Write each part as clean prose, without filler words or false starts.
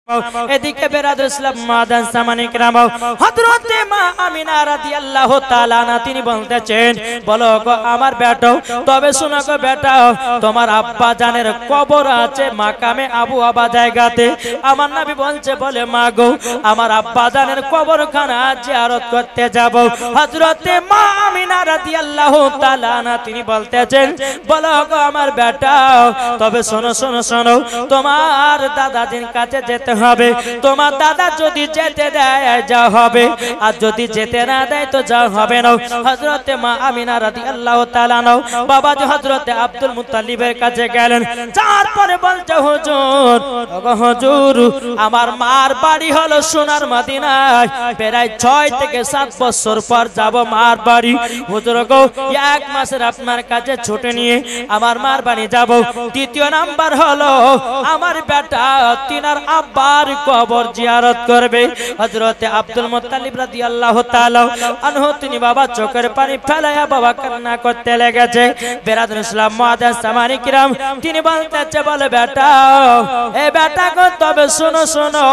এদিকে বেরাদর ইসলাম মাদান সামানি کرام হযরতে মা আমিনা রাদিয়াল্লাহু তাআলা আনহা তিনি বলতেছেন বলো গো আমার বেটা তবে শোনো গো বেটা তোমার আব্বা জানের কবর আছে মাকামে আবু আবা জায়গাতে আমার নবী বলছে বলে মা গো আমার আব্বা জানের কবরখানা জিয়ারত করতে যাব হযরতে মা আমিনা রাদিয়াল্লাহু তাআলা আনহা তিনি বলতেছেন বলো গো আমার বেটা তবে শোনো শোনো শোনো তোমার দাদাজির কাছে যেতে হবে তোমার দাদা যদি যেতে দেয় যা হবে আর যদি যেতে না দেয় তো যা হবে না হযরতে মা আমিনা রাদিয়াল্লাহু তাআলা আনহা বাবাজি হযরতে আব্দুল মুত্তালিবের কাছে গেলেন তারপরে বলতে হুজুর ওগো হুজুর আমার মার বাড়ি হলো সোনার মদিনায় প্রায় 6 থেকে 7 বছর পর যাব মার বাড়ি হুজুর গো এক মাসের আপনার কাছে ছুটি নিয়ে আমার মার বাড়ি যাব দ্বিতীয় নাম্বার হলো আমার বেটা তিনার আব্বার কবর জিয়ারত করবে হযরতে আব্দুল মুত্তালিব রাদিয়াল্লাহু তাআলা আনহু তিনি বাবা চোখের পানি ফেলায়া বাবা কান্না করতে লেগেছে বেরাদর ইসলাম মুআদ্দাস সামানি کرام তিনি বলতেছে বলে বেটা এ বেটা গো তবে শোনো শোনো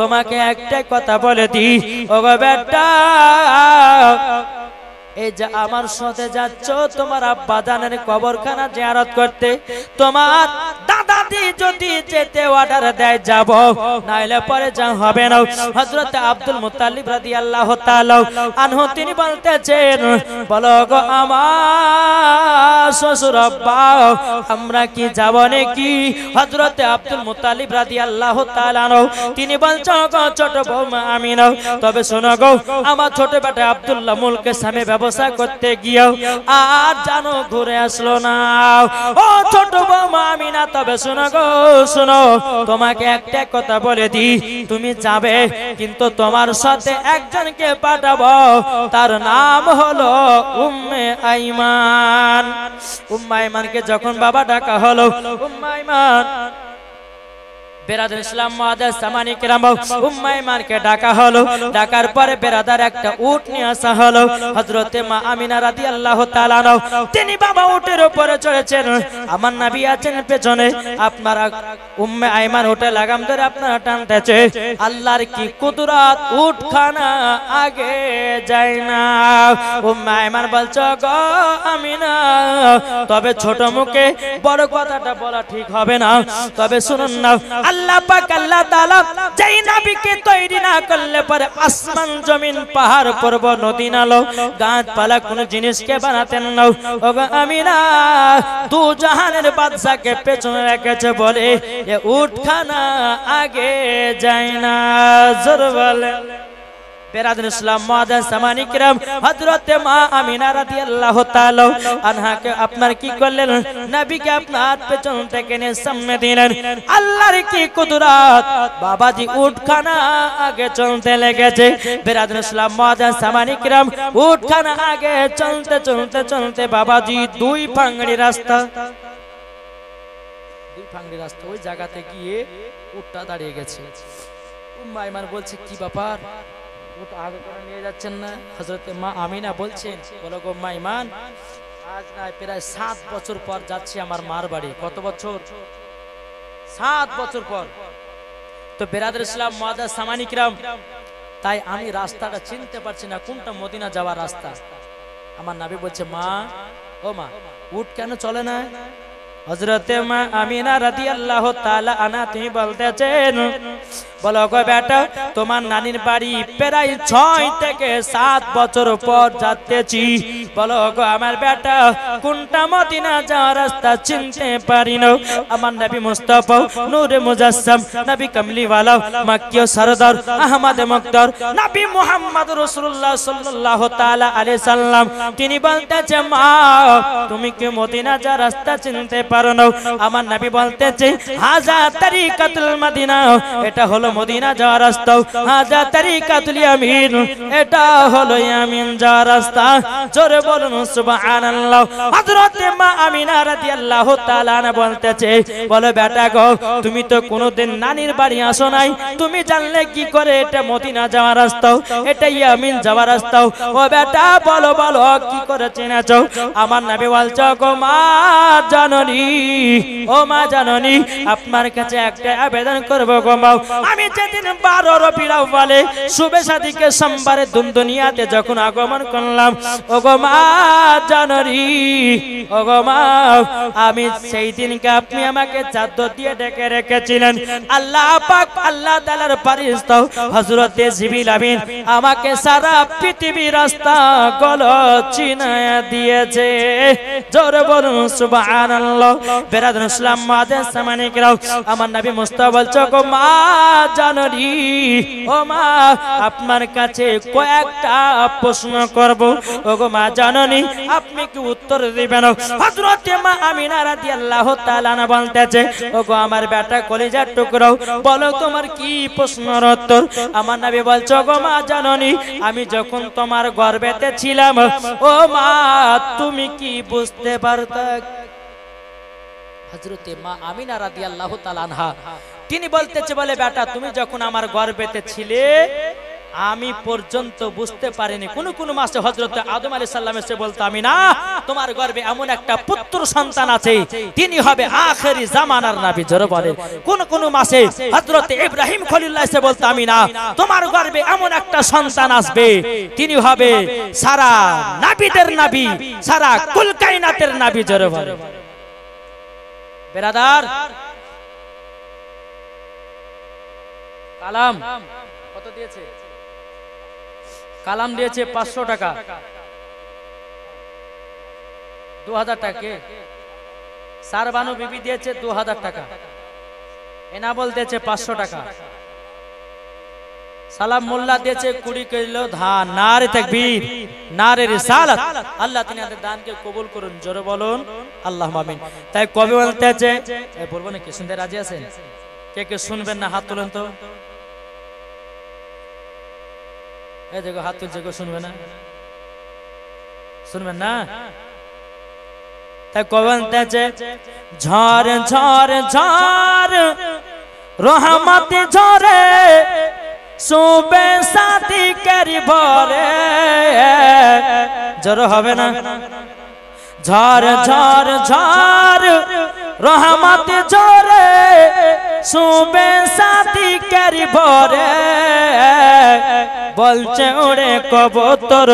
তোমাকে একটা কথা বলে দি ওগো বেটা এই যে আমার সাথে যাচ্ছ তোমার আব্বা জানের কবরখানা জিয়ারত করতে তোমার দাদাজি যদি যেতে অর্ডার দেয় যাব নাইলে পরে যা হবে না হযরতে আব্দুল মুত্তালিব রাদিয়াল্লাহু তাআলা আনহু তিনি বলতেছেন বলো গো আমার শ্বশুর আব্বা আমরা কি যাব নাকি হযরতে আব্দুল মুত্তালিব রাদিয়াল্লাহু তাআলা আনহু তিনি বলছেন গো ছোট বৌমা আমিনা তবে শোনো গো আমার ছোট বেটা আব্দুল্লাহ মুলকের সামনে ব্যবসা করতে গিয়েও আর জানো ঘুরে আসলো না ও ছোট বৌমা আমিনা তবে শোনো গো শোনো তোমাকে একটা কথা বলে দি তুমি যাবে কিন্তু তোমার সাথে একজনকে পাঠাবো তার নাম হলো উম্মে আইমান উম্মে আইমানকে যখন বাবা ডাকা হলো উম্মে আইমান বেরাদর ইসলাম মুআদ্দাস সামানি کرام উম্মে আইমানকে ডাকা হলো ডাকার পরে বেরাদার একটা উট নিয়ে আসা হলো হযরতে মা আমিনা রাদিয়াল্লাহু তাআলা আনহা তিনি বাবা উটের উপরে চড়েছেন আমার নবী আছেন পেছনে আপনারা উম্মে আইমান উটে লাগাম ধরে আপনারা টানতেছে আল্লাহর কি কুদরত উটখানা আগে যায় না উম্মে আইমান বলছো গো আমিনা তবে ছোট মুখে বড় কথাটা বলা ঠিক হবে না তবে শুনুন না আল্লাহ পাক আল্লাহ তাআলা যেই নবীকে তৈরি না করলে পরে আসমান জমিন পাহাড় পর্বত নদী নালা গাছপালা কোন জিনিসকে বানাতেন না ওগো আমিনা দু জাহানের বাদশাকে পেছনে রেখেছে বলে এ উটখানা আগে যায় না জোর বলে বেরাদর ইসলাম মুআদ্দাস সামানি کرام হযরতে মা আমিনা রাদিয়াল্লাহু তাআলা আনহাকে আপনার কি করলেন নবীকে আপনার পেছন থেকে নিয়ে সামনে দিলেন আল্লাহর কি কুদরত বাবাজি উটখানা আগে চলতে লেগেছে বেরাদর ইসলাম মুআদ্দাস সামানি کرام উটখানা আগে চলতে চলতে চলতে বাবাজি দুই ফাংড়ি রাস্তা ওই জায়গাতে গিয়ে উটটা দাঁড়িয়ে গেছে উম্মে আইমান বলছে কি ব্যাপার আগে করে নিয়ে যাচ্ছেন না হযরতে মা আমিনা বলছেন বলো গো মা ইমান আজ না প্রায় 7 বছর পর যাচ্ছি আমার মার বাড়ি কত বছর 7 বছর পর তো বেরাদর ইসলাম মুআদ্দাস সামানি کرام তাই আমি রাস্তাটা চিনতে পারছি না কোনটা মদিনা যাওয়ার রাস্তা আমার নবী বলছে মা ও মা উট কেন চলে না হযরতে মা আমিনা রাদিয়াল্লাহু তাআলা আনহা তিনি বলতেছেন বলো গো বেটা তোমার নানির বাড়ি প্রায় 6 থেকে 7 বছর পর যাচ্ছি বলো গো আমার বেটা কোনটা মদিনা যাওয়ার রাস্তা চিনতে পারি না আমার নবী মুস্তাফা নূরে মুজাসসাম নবী কামলিওয়ালা মক্কি সরদার আহমদ মুক্তার নবী মুহাম্মদ রাসূলুল্লাহ সাল্লাল্লাহু তাআলা আলাইহি সাল্লাম তিনি বলতেছে মা তুমি কি মদিনা যাওয়ার রাস্তা চিনতে পারো না আমার নবী বলতেছে হাজা তরিকাতুল মদিনা এটা হলো মদিনা যাওয়ার রাস্তা হাজা তরিকাতুল ইয়ামিন এটা হলো ইয়ামিন যাওয়ার রাস্তা জোরে বলুন সুবহানাল্লাহ হযরতে মা আমিনা রাদিয়াল্লাহু তাআলা আনহা বলতেছে বলে বেটা গো তুমি তো কোনোদিন নানির বাড়ি আসো নাই তুমি জানলে কি করে এটা মদিনা যাওয়ার রাস্তা এটা ইয়ামিন যাওয়ার রাস্তা ও বেটা বলো বলো কি করে চেনাছো আমার নবী বলছো গো মা জাননি ও মা জাননি আপনার কাছে একটা আবেদন করব গো মা আমি যেদিন 12 রবিউল আউয়ালে শুভে শাদীকে সোমবারে দুনিয়াতে যখন আগমন করলাম, ওগো মা জানরি, ওগো মা, আমি সেই দিনকে আপনি আমাকে চাদর দিয়ে ঢেকে রেখেছিলেন। আল্লাহ পাক, আল্লাহ তাআলার ফেরেশতা হযরতে জিবরিল আমিন আমাকে সারা পৃথিবীর রাস্তা গুলো চিনায়া দিয়েছে। জোরে বলুন সুবহানাল্লাহ। বেরাদুল ইসলাম মাদের সামনে কেরাও, আমার নবী মুস্তাফা বলছো, গো মা জানরি, ও মা, আপনার কাছে কয়েকটা প্রশ্ন করব। ওগো মা জাননী, আপনি কি উত্তর দিবেন? হযরতে মা আমিনা রাদিয়াল্লাহু তাআলা না বলতেছে, ওগো আমার বেটা কলিজার টুকরো, বলো তোমার কি প্রশ্নের উত্তর? আমার নবী বলছো, গো মা জাননী, আমি যখন তোমার গর্ভেতে ছিলাম, ও মা, তুমি কি বুঝতে পারতা? হযরতে মা আমিনা রাদিয়াল্লাহু তাআলা আনহা তিনি বলতেছে, বলে বেটা, তুমি যখন আমার গর্ভেতে ছিলে আমি পর্যন্ত বুঝতে পারিনি। কোন মাসে হযরতে আদম আলাইহিস সালাম এসে বলতো, আমিনা, তোমার গর্ভে এমন একটা পুত্র সন্তান আছে, তিনি হবে আখেরি জামানার নবী। জোরে বলেন। কোন মাসে হযরতে ইব্রাহিম খলিলুল্লাহ এসে বলতো, আমিনা, তোমার গর্ভে এমন একটা সন্তান আসবে, তিনি হবে সারা নবীদের নবী, সারা কুল কায়নাতের নবী। জোরে বলেন। বেরাদার, কালাম কত দিয়েছে? কালাম দিয়েছে 500 টাকা, 2000 টাকা। সারবানু বিবি দিয়েছে 2000 টাকা, এনাবল দিয়েছে 500 টাকা, সালাম মোল্লা দিয়েছে 20 কিলো ধান। নারে তাকবীর, নারে রিসালাত। আল্লাহ তিনাদের দানকে কবুল করুন। জোরে বলুন আল্লাহুম্মা আমিন। তাই কবি বলতেছে, বলবো নাকি? শুনতে রাজি আছেন? কে শুনবেন না হাত তুলেন তো। এই দেখো হাত তুলছে, কেউ শুনবে না? শুনবেন না? তাই কবি বলতেছে, ঝড় ঝড় ঝড় রহমত ঝরে, শুবে সাথী করি ভরে। জোর হবে না? ঝড় ঝড় ঝড় রহমত ঝরে, শুবে সাথী করি ভরে। বলছে উড়ে কবুতর,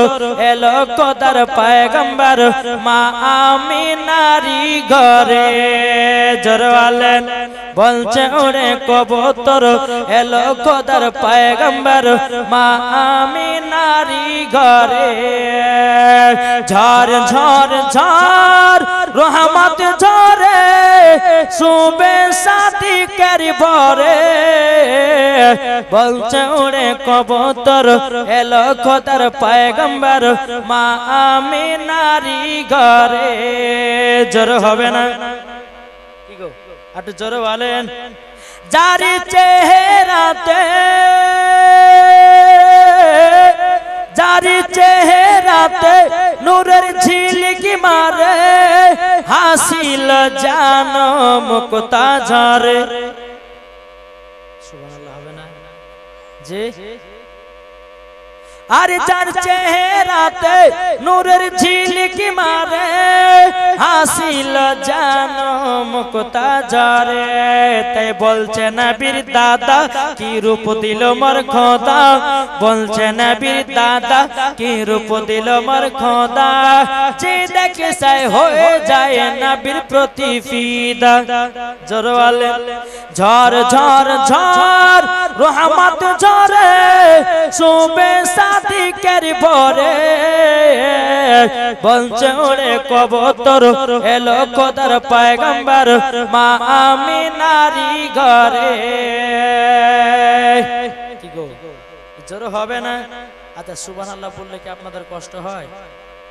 এলো খোদার পয়গম্বর, মা আমিনারি ঘরে। জোরে বলেন। বলছে উড়ে কবুতর, এলো খোদার পয়গম্বর, মা আমিনারি ঘরে। ঝড় ঝড় ঝড় রহমত ঝরে, শুবে সাথী করি ভরে। বলছে উড়ে কবুতর, এলো খোদার পয়গম্বর, মা আমিনারি ঘরে। জোর হবে না? কি গো, একটু জোরে বলেন। জারি চেহারাতে, জারি চেহারাতে নূরের ঝিলকি মারে, হাসিল জানো মুক্তা ঝরে। সুবহানাল্লাহ হবে না? জি। আরে যার চেহারাতে নূরের ঝিলকি মারে, হাসিল জানো মুক্তা ঝরে। তাই বলছে নবীর দাদা, কি রূপ দিল মোর খোদা। বলছে নবীর দাদা, কি রূপ দিল মোর খোদা। যে দেখে সাই হয়ে যায় নবীর প্রতি ফিদা। জোরে বলেন। ঝড় ঝড় ঝড় রহমত ঝরে, শুবে সাথী করি ভরে। বলছে উড়ে কবুতর, এলো খোদার পয়গম্বর, মা আমিনারি ঘরে। কি গো, জোর হবে না? আচ্ছা, সুবহানাল্লাহ বললে কি আপনাদের কষ্ট হয়?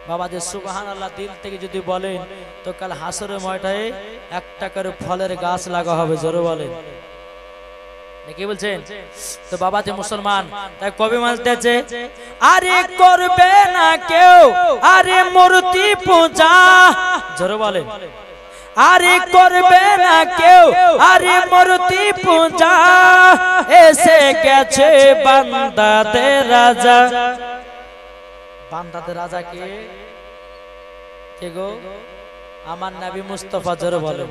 বাবা যে সুবহানাল্লাহ দিল থেকে যদি বলেন, তো কাল হাসরের ময়দানে 1 টাকার ফলের গাছ লাগা হবে। জোরে বলেন। কি বলছেন? তো বাবা যে মুসলমান, তাই কবি বলতেছে, আরে করবে না কেউ আরে মূর্তি পূজা। জোরে বলেন। আরে করবে না কেউ আরে মূর্তি পূজা, এসে গেছে বান্দাদের রাজা। বান্দাদের রাজা কে? কে গো? আমার নবী মুস্তাফা। জোরে বলেন।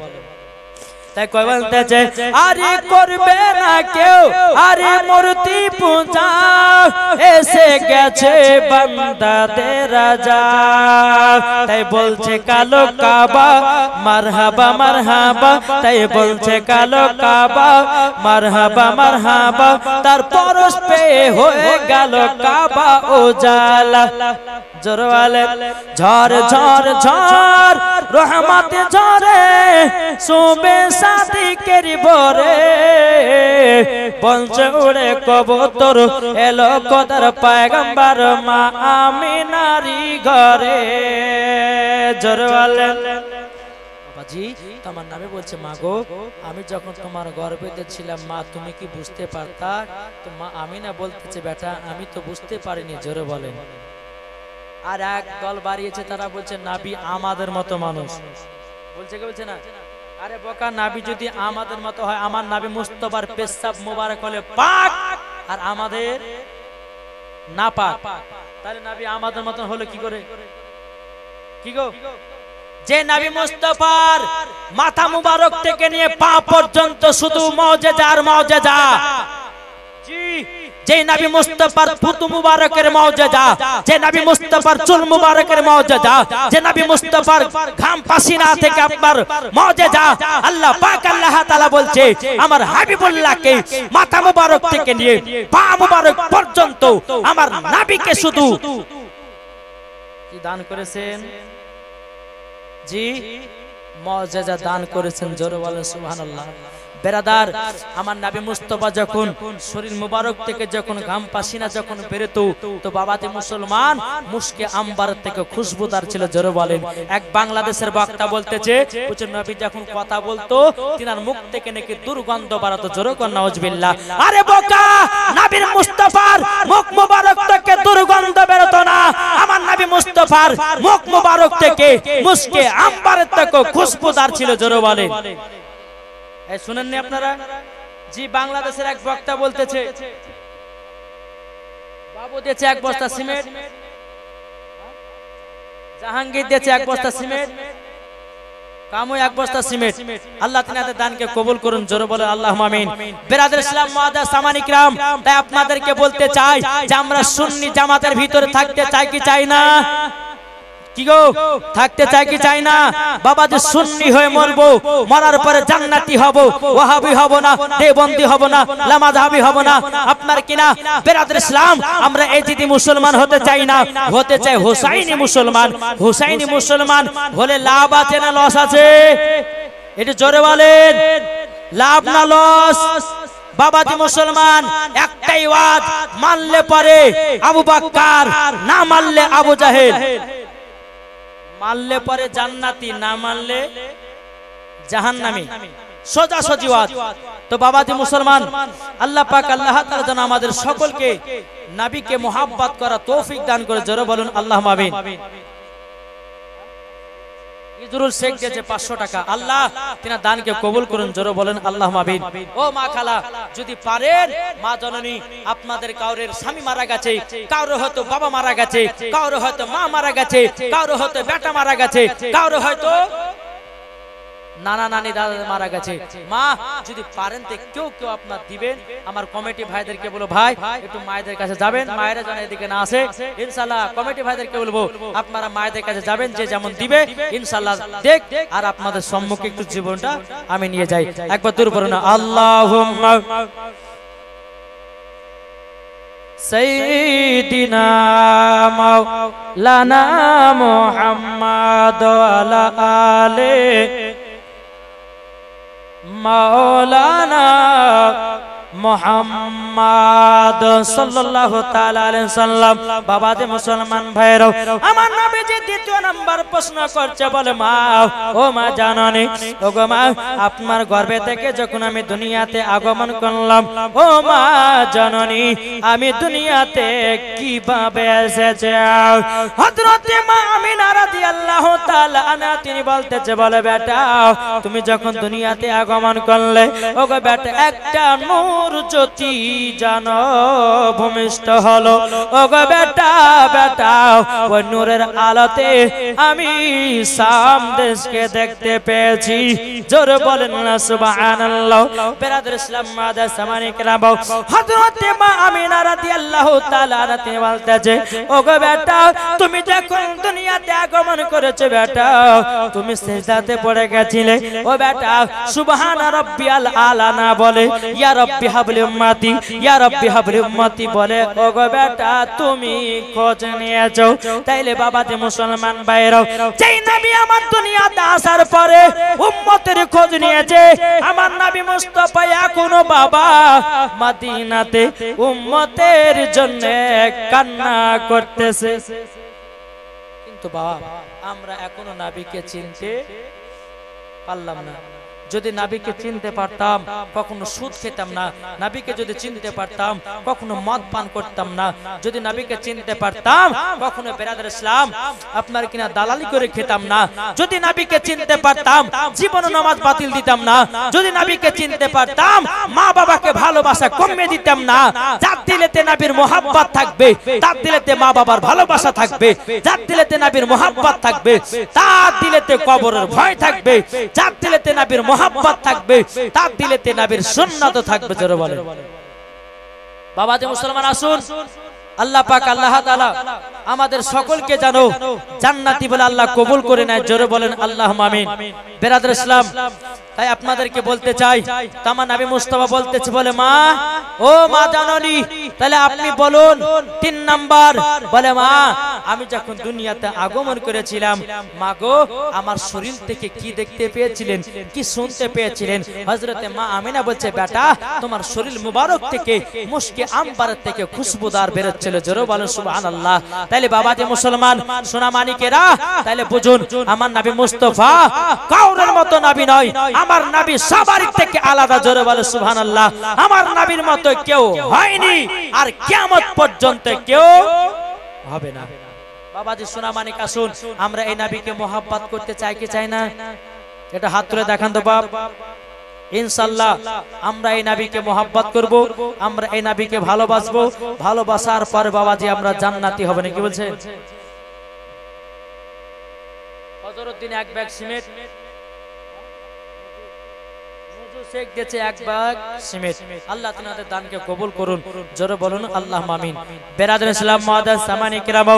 তাই কই বলতেছে আরে করবে না কেউ আরে মূর্তি পূজা এসে গেছে বান্দাদের রাজা তাই বলছে কালো কাবা মারহাবা মারহাবা তাই বলছে কালো কাবা মারহাবা মারহাবা তার পরশ পে হয়ে গেল কাবা উজালা জোরওয়ালে ঝড় ঝড় ঝড় রহমত ঝরে সুবে সাদিকের বরে বলছে উড়ে কবুতর এলো খোদার পয়গম্বর মা আমিনারি ঘরে জোরওয়ালে বাবাজি তোমার নামে বলছে মা গো আমি যখন তোমার গর্ভেতে ছিলাম মা তুমি কি বুঝতে পারতা তো মা আমিনা বলতেছে বেটা আমি তো বুঝতে পারিনি জোরে বলেন আর এক দল বাড়িয়েছে তারা বলছে নাবি আমাদের মতো মানুষ বলছে কি বলছে না আরে বোকা নাবি যদি আমাদের মতো হয় আমার নাবি মুস্তাফার পেশাব মোবারক হলে পাক আর আমাদের না পাক তাহলে নাবি আমাদের মতো হলো কি করে কি গো যে নবী মুস্তাফার মাথা মুবারক থেকে নিয়ে পা পর্যন্ত শুধু মুজিজা আর মুজিজা জি যে নবী মুস্তাফার ফুতু মুবারকের মুজিজা যে নবী মুস্তাফার চুল মুবারকের মুজিজা যে নবী মুস্তাফার ঘাম পাসিনা থেকে আপনার মুজিজা আল্লাহ পাক আল্লাহ তাআলা বলছে আমার হাবিবুল্লাহকে মাথা মুবারক থেকে নিয়ে পা মুবারক পর্যন্ত আমার নবীকে শুধু কি দান করেছেন জি মুজিজা দান করেছেন জোরে বলেন সুবহানাল্লাহ বেরাদার আমার নবী মুস্তাফা যখন শরীর মুবারক থেকে যখন ঘাম পাসিনা যখন বেরোতো তো বাবাতে মুসলমান মুশকে আম্বার থেকে খুশবুদার ছিল জোরে বলেন এক বাংলাদেশের বক্তা বলতেছে বুঝছেন নবী যখন কথা বলতো তিনার মুখ থেকে নাকি দুর্গন্ধ বাড়াতো জোরে কোন নাউজুবিল্লাহ আরে বোকা নবীর মুস্তাফার মুখ মুবারক থেকে দুর্গন্ধ বেরোতো না আমার নবী মুস্তাফার মুখ মুবারক থেকে মুশকে আম্বার থেকে খুশবুদার ছিল জোরে বলেন এই শুনেননি আপনারা জি বাংলাদেশের এক বক্তা বলতেছে বাবু দিয়েছে এক বস্তা সিমেন্ট জাহাঙ্গীর দিয়েছে এক বস্তা সিমেন্ট কামু এক বস্তা সিমেন্ট আল্লাহ তিনাদের দানকে কবুল করুন জোরে বলে আল্লাহুম্মা আমিন বিরাদর ইসলাম মুআদ্দাস সামানি کرام তাই আপনাদেরকে বলতে চাই যে আমরা সুন্নি জামাতের ভিতরে থাকতে চাই কি চাই না কি গো থাকতে চাই কি চাই না বাবা যে সুন্নি হয়ে মরবো মরার পরে জান্নাতি হব ওয়াহাবি হব না দেওবন্দি হব না লামাযহাবি হব না আপনার কিনা বিরাদর ইসলাম আমরা এজিদি মুসলমান হতে চাই না হতে চাই হুসাইনি মুসলমান হুসাইনি মুসলমান হলে লাভ আছে না লস আছে এটা জোরে বলেন লাভ না লস বাবাজি মুসলমান একটাই ওয়াজ মানলে পরে আবু বকর না মানলে আবু জাহেল মানলে পরে জান্নাতি না মানলে জাহান্নামী সোজা সোজি ওয়াজ তো বাবাজি মুসলমান আল্লাহ পাক আল্লাহ তাআলা যেন আমাদের সকলকে নবীকে মুহাব্বত করা তৌফিক দান করে জোরে বলুন আল্লাহুম্মা আমিন ইজরুল শেখ দিয়েছে 500 টাকা আল্লাহ তিনা দানকে কবুল করুন জোরে বলেন আল্লাহুম্মা আমিন ও মা খালা যদি পারেন মা জননী আপনাদের কাউরের স্বামী মারা গেছে কাউরে হয়তো বাবা মারা গেছে কাউরে হয়তো মা মারা গেছে কাউরে হয়তো বেটা মারা গেছে কাউরে হয়তো নানা নানি দাদা মারা গেছে মা যদি পারেন তে কেউ কেউ আপনার দিবেন আমার কমিটি ভাইদেরকে বলো ভাই একটু মায়েদের কাছে যাবেন মায়েরা যেন এদিকে না আসে ইনশাআল্লাহ কমিটি ভাইদেরকে বলবো আপনারা মায়েদের কাছে যাবেন যে যেমন দিবে ইনশাআল্লাহ দেখ আর আপনাদের সম্মুখে একটু জীবনটা আমি নিয়ে যাই একবার দূর করুন আল্লাহুম্মা সাইয়্যিদিনা মাওলানা মুহাম্মদ ওয়া আলে মাওলানা মুহাম্মদ সাল্লাল্লাহু তাআলা আলাইহি সাল্লাম বাবাজি মুসলমান ভাইরা আমার নবীজি দ্বিতীয় নাম্বার প্রশ্ন করছে বলে মা ও মা জাননী ও গো মা আপনার গর্ভে থেকে যখন আমি দুনিয়াতে আগমন করলাম ও মা জাননী আমি দুনিয়াতে কিভাবে এসেছি হযরত মা আমিনা রাদিয়াল্লাহু তাআলা আনহা তিনি বলতেছে বলে বেটা তুমি যখন দুনিয়াতে আগমন করলে ও গো বেটা একটা নূর নূর জ্যোতি জানো ভূমিষ্ঠ হলো। ওগো বেটা বেটা ওই নূরের আলোতে আমি শাম দেশকে দেখতে পেয়েছি। জোরে বলেন না সুবহানাল্লাহ। বেরাদর ইসলাম মাদার সামানি কেরাম, হযরতে মা আমিনা রাদিয়াল্লাহু তাআলা তিনি বলতেছে, ওগো বেটা তুমি যখন দুনিয়াতে আগমন করেছো বেটা তুমি সিজদাতে পড়ে গেছিলে। ও বেটা সুবহান রাব্বিয়াল আলা না বলে ইয়া রাব্বি হাবলি উম্মতি, ইয়া রাব্বি হাবলি উম্মতি বলে ওগো বেটা তুমি খোঁজ নিয়েছো। তাইলে বাবাজি মুসলমান ভাইরাও, যেই নবী আমার দুনিয়াতে আসার পরে উম্মতের খোঁজ নিয়েছে, আমার নবী মুস্তাফা এখনো বাবা মদিনাতে উম্মতের জন্য কান্না করতেছে। কিন্তু বাবা আমরা এখনো নবীকে চিনতে পারলাম না। যদি নবীকে চিনতে পারতাম কখনো সুদ খেতাম না, নবীকে যদি চিনতে পারতাম কখনো মদ পান করতাম না, যদি নবীকে চিনতে পারতাম কখনো বেরাদার ইসলাম আপনার কিনা দালালি করে খেতাম না, যদি নবীকে চিনতে পারতাম জীবন নামাজ বাতিল দিতাম না, যদি নবীকে চিনতে পারতাম মা বাবাকে ভালোবাসা কমিয়ে দিতাম না। যার দিলেতে নবীর মোহাব্বত থাকবে তার দিলেতে মা বাবার ভালোবাসা থাকবে, যার দিলেতে নবীর মোহাব্বত থাকবে তার দিলেতে কবরের ভয় থাকবে, যার দিলেতে নবীর মোহাব্বত থাকবে তার দিলেতে নবীর সুন্নাত থাকবে। জোরে বলেন বাবাজি মুসলমান আসুন, আল্লাহ পাক আল্লাহ তাআলা আমাদের সকলকে জানো জান্নাতি বলে আল্লাহ কবুল করে নেয়। জোরে বলেন আল্লাহুম্মা আমিন। বেরাদার ইসলাম তাই আপনাদেরকে বলতে চাই, তামা নবী মুস্তাফা বলতেছে বলে মা ও মা জাননী, তাহলে আপনি বলুন 3 নাম্বার বলে মা আমি যখন দুনিয়াতে আগমন করেছিলাম মা গো আমার শরীর থেকে কি দেখতে পেয়েছিলেন, কি শুনতে পেয়েছিলেন? হযরতে মা আমিনা বলছে বেটা তোমার শরীর মুবারক থেকে মুশকে আম্বারের থেকে খুশবুদার বেরোচ্ছিল। জোরে বলেন সুবহানাল্লাহ। তাইলে বাবাজি মুসলমান সোনা মানিকেরা তাইলে বুঝুন আমার নবী মুস্তাফা কাউরের মতো নবী নয়, আমার নবী সবার থেকে আলাদা। জোরে বলে সুবহানাল্লাহ। আমার নবীর মতো কেউ হয়নি আর কিয়ামত পর্যন্ত কেউ হবে না। বাবাজি সোনা মানিক আসুন আমরা এই নবীকে মোহাব্বত করতে চাই কি চাই না? এটা হাত তুলে দেখান তো বাপ। ইনশাআল্লাহ আমরা এই নবীকে মোহাব্বত করব, আমরা এই নবীকে ভালোবাসবো, ভালোবাসার পর বাবাজি আমরা জান্নাতি হব। নাকি বলছে হযরতদিন এক ব্যাগ সিমেন্ট শেখ দিয়েছে, এক ব্যাগ সিমেন্ট। আল্লাহ তাআলা দানকে কবুল করুন। জোরে বলুন আল্লাহুম্মা আমিন। বেরাদার ইসলাম মুআদ্দাস সামানি কিরাম,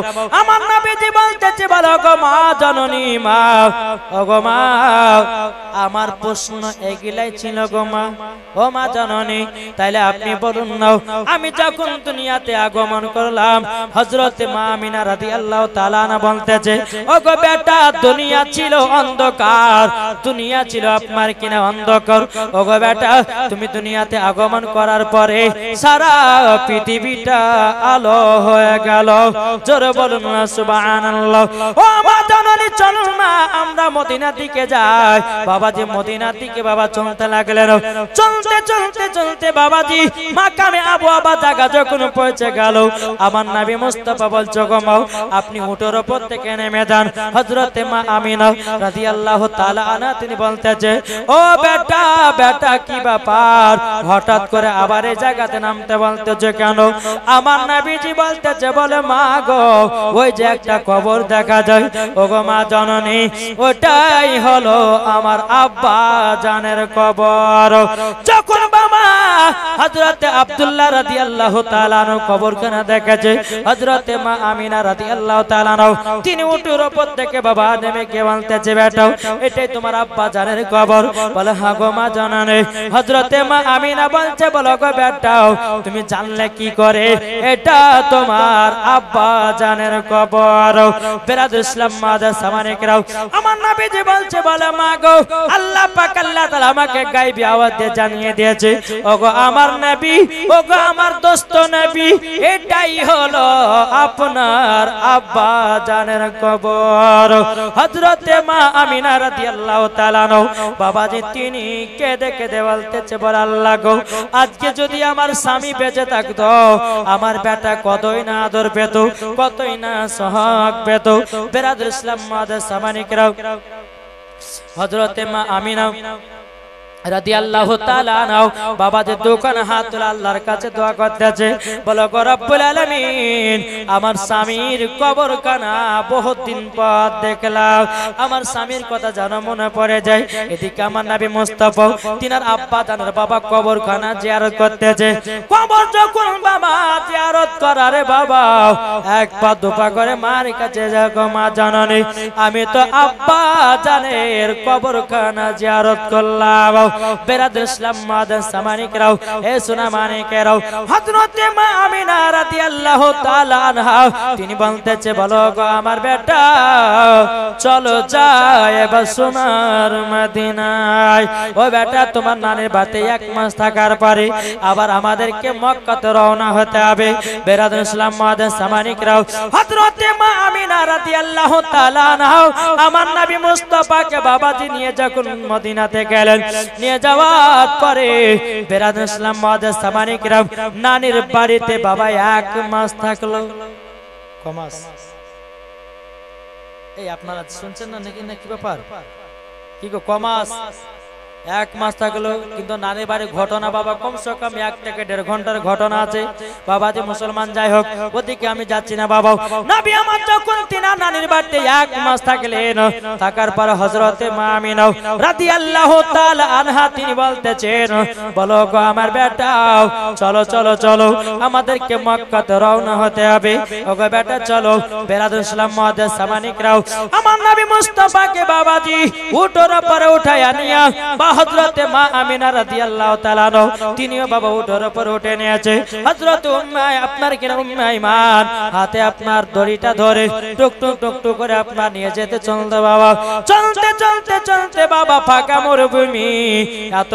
আমার নবীজি বলতেছে বলো গো মা জননী মা, ও গো মা আমার প্রশ্ন এগুলাই ছিল গো মা, ও মা জননী তাইলে আপনি বলুন না আমি যখন দুনিয়াতে আগমন করলাম হযরতে মা আমিনা রাদিয়াল্লাহু তাআলা আনহা বলতেছে ও গো বেটা দুনিয়া ছিল অন্ধকার, দুনিয়া ছিল আপনার কিনা অন্ধকার। ও গো বেটা তুমি দুনিয়াতে আগমন করার পরে সারা পৃথিবীটা আলো হয়ে গেল। জোরে বলুন না সুবহানাল্লাহ। ও মা জননী চলুন না আমরা মদিনার দিকে যাই। বাবাজি মদিনার দিকে বাবা চলতে লাগলেন, চলতে চলতে চলতে বাবাজি মাকামে আবু আবা জায়গা যখন পৌঁছে গেল আমার নবী মুস্তাফা বলছে গো মা আপনি উটের উপর থেকে নেমে যান। হযরতে মা আমিনা রাদিয়াল্লাহু তাআলা আনহা তিনি বলতেছে ও বেটা বেটা কি ব্যাপার হঠাৎ করে আবার এই জায়গাতে নামতে বলতেছে কেন? আমার নবীজি বলতেছে বলে মা গো ওই যে একটা কবর দেখা যায় ও গো মা জননী ওটাই হলো আমার আব্বা জানের কবর। যখন বাবা হযরতে আব্দুল্লাহ রাদিয়াল্লাহু তাআলা আনহু কবরখানা দেখেছে হযরতে মা আমিনা রাদিয়াল্লাহু তাআলা আনহা তিনি উটের উপর থেকে বাবা নেমে কে বলতেছে বেটা এটাই তোমার আব্বা জানের কবর? বলে হ্যাঁ গো মা জানেন। হযরতে মা আমিনা বলছে বলো গো বেটা তুমি জানলে কি করে এটা তোমার আব্বা জানের কবর? বেরাদর ইসলাম মাদার সামানিকরাও আমার নবীজি বলছে বলে মা গো আল্লাহ পাক আল্লাহ তাআলা আমাকে গায়বী আওয়াজ দিয়ে জানিয়ে দিয়েছে ওগো আমার নবী ওগো আমার দোস্ত নবী এটাই হলো আপনার আব্বা জানের কবর। হযরতে মা আমিনা রাদিয়াল্লাহু তাআলা বাবাজি তিনি কেঁদে কেঁদে বলতেছে বলে আল্লাহ গো আজকে যদি আমার স্বামী বেঁচে থাকতো আমার বেটা কতই না আদর পেত, কতই না সোহাগ পেত। বেরাদর ইসলাম মাদার সামানিকরাও হযরতে মা আমিনা রাদিয়াল্লাহু তাআলা আনহু বাবা যে দোকান হাত তুলে আল্লাহর কাছে দোয়া করতেছে, বলো গো রব্বুল আলামিন, আমার স্বামীর কবরখানা বহুত দিন পর দেখলাম, আমার স্বামীর কথা জানো মনে পড়ে যায়। এদিকে আমার নবী মুস্তাফা তিনার আব্বা জানার বাবা কবরখানা জিয়ারত করতেছে। কবর যখন বাবা জিয়ারত করারে বাবা এক পা দুপা করে মার কাছে যাও, মা জাননি আমি তো আব্বা জানের কবরখানা জিয়ারত করলাম। বেরাদুল ইসলাম মাদান সামানিকরাও, এ সোনা মানিকেরাও, হযরতে মা আমিনা রাদিয়াল্লাহু তাআলা আনহা তিনি বলতেছে, বলো গো আমার বেটা চলো যাই এবার সোনার মদিনায়। ও বেটা তোমার নানির বাড়িতে 1 মাস থাকার পরে আবার আমাদেরকে মক্কাতে রওনা হতে হবে। বেরাদুল ইসলাম মাদান সামানিকরাও, হযরতে মা আমিনা রাদিয়াল্লাহু তাআলা আনহা আমার নবী মুস্তাফাকে বাবাজি নিয়ে যখন মদিনাতে গেলেন, নিয়ে যাওয়ার পরে বেরাদুল ইসলাম মাদান সামানিকরাও নানির বাড়িতে বাবা 1 মাস থাকলো। কমাস এই আপনারা শুনছেন না নাকি, না কি ব্যাপার কি গো? কমাস 1 মাস থাকলো, কিন্তু নানির বাড়ির ঘটনা বাবা কমসে কম 1 থেকে 1.5 ঘন্টার ঘটনা আছে। বাবা যে মুসলমান যাই হোক, ওদিকে আমি যাচ্ছি না বাবা। নবী আমার যখন তিনার নানির বাড়িতে 1 মাস থাকলেন, থাকার পর হযরতে মা আমিনা রাদিয়াল্লাহু তাআলা আনহা তিনি বলতেছেন, বলো গো আমার বেটা চলো চলো চলো আমাদেরকে মক্কাতে রওনা হতে হবে। ওগো বেটা চলো। বেরাদুল ইসলাম মাদান সামানিকরাও আমার নবী মুস্তাফাকে বাবাজি উঠোর উপরে উঠায়া নিয়া হযরতে মা আমিনা রাদিয়াল্লাহু তাআলা তিনিও বাবা উঠোর উপর উঠে নিয়েছে। হযরত আপনার কিনা উম্মে আইমান হাতে আপনার দড়িটা ধরে টুক টুক টুক টুক করে আপনার নিয়ে যেতে চলতে বাবা। চলতে চলতে চলতে বাবা ফাঁকা মরুভূমি, এত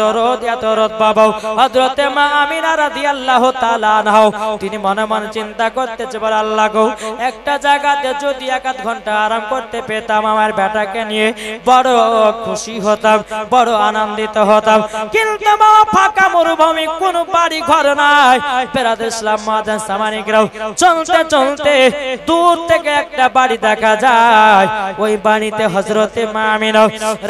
রোদ বাবা। হযরতে মা আমিনা রাদিয়াল্লাহু তাআলা আনহা তিনি মনে মনে চিন্তা করতেছে, বলে আল্লাহ গো একটা জায়গাতে যদি 1 ঘন্টা আরাম করতে পেতাম আমার বেটাকে নিয়ে বড় খুশি হতাম, বড় আনন্দিত হতাম। কিন্তু বাবা ফাঁকা মরুভূমি, কোন বাড়ি ঘর নাই। বেরাদুল ইসলাম মাদান সামানিকরাও চলতে চলতে দূর থেকে একটা বাড়ি দেখা যায়। ওই বাড়িতে হযরতে মা আমিনা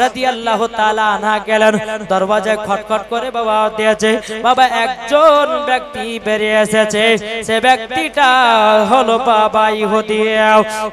রাদিয়াল্লাহু তাআলা আনহা গেলেন। দরজায় খটখট করে বাবা দিয়েছে। বাবা একজন ব্যক্তি বেরিয়ে এসেছে। সে ব্যক্তিটা হলো বাবা ইহুদি।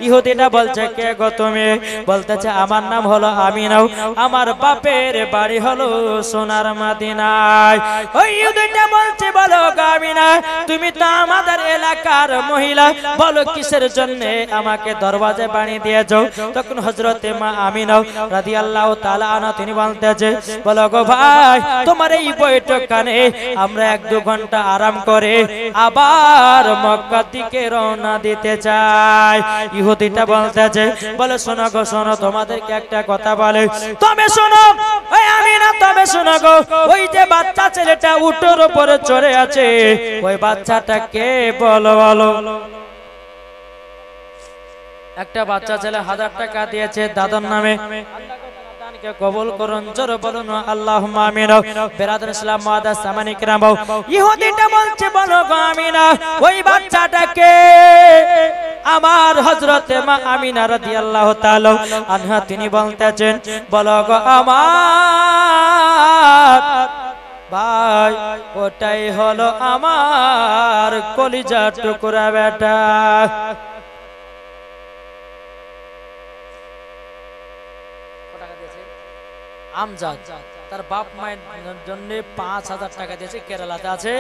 ইহুদিটা বলছে, কে গো তুমি? বলতেছে আমার নাম হলো আমিনা, আমার বাপের বাড়ি হলো সোনার মদিনায়। ওই ইহুদিটা বলছে, বলো গো আমিনা তুমি তো আমাদের এলাকার মহিলা, বলো কিসের জন্য আমাকে দরজায় বানিয়ে দিয়েছো? তখন হযরতে মা আমিনা রাদিয়াল্লাহু তাআলা আনহা তিনি বলতেছে, বলো গো ভাই তোমার এই বৈঠকখানে আমরা 1-2 ঘন্টা আরাম করে আবার মক্কা দিকে রওনা দিতে চাই। ইহুদিটা বলতেছে, বলে শোনো গো শোনো, তোমাদেরকে একটা কথা বলে, তবে শোনো ওই আমিনা, তবে শোনো গো, ওই যে বাচ্চা ছেলেটা উটের উপরে চড়ে আছে ওই বাচ্চাটা কে? বলো বলো। একটা বাচ্চা ছেলে 1000 টাকা দিয়েছে দাদার নামে, কে কবুল করুন, জোরে বলুন আল্লাহুম্মা আমিন। বেরাদুল ইসলাম মাদান সামানিকরাম ইহুদিটা বলছে, বলো গো আমিনা ওই বাচ্চাটাকে? আমার হযরতে মা আমিনা রাদিয়াল্লাহু তাআলা আনহা তিনি বলতেছেন, বলো গো আমার ভাই ওটাই হলো আমার কলিজার টুকরা বেটা। আমজাদ তার বাপ মায়ের জন্য 5000 টাকা দিয়েছে, কেরালাতে আছে।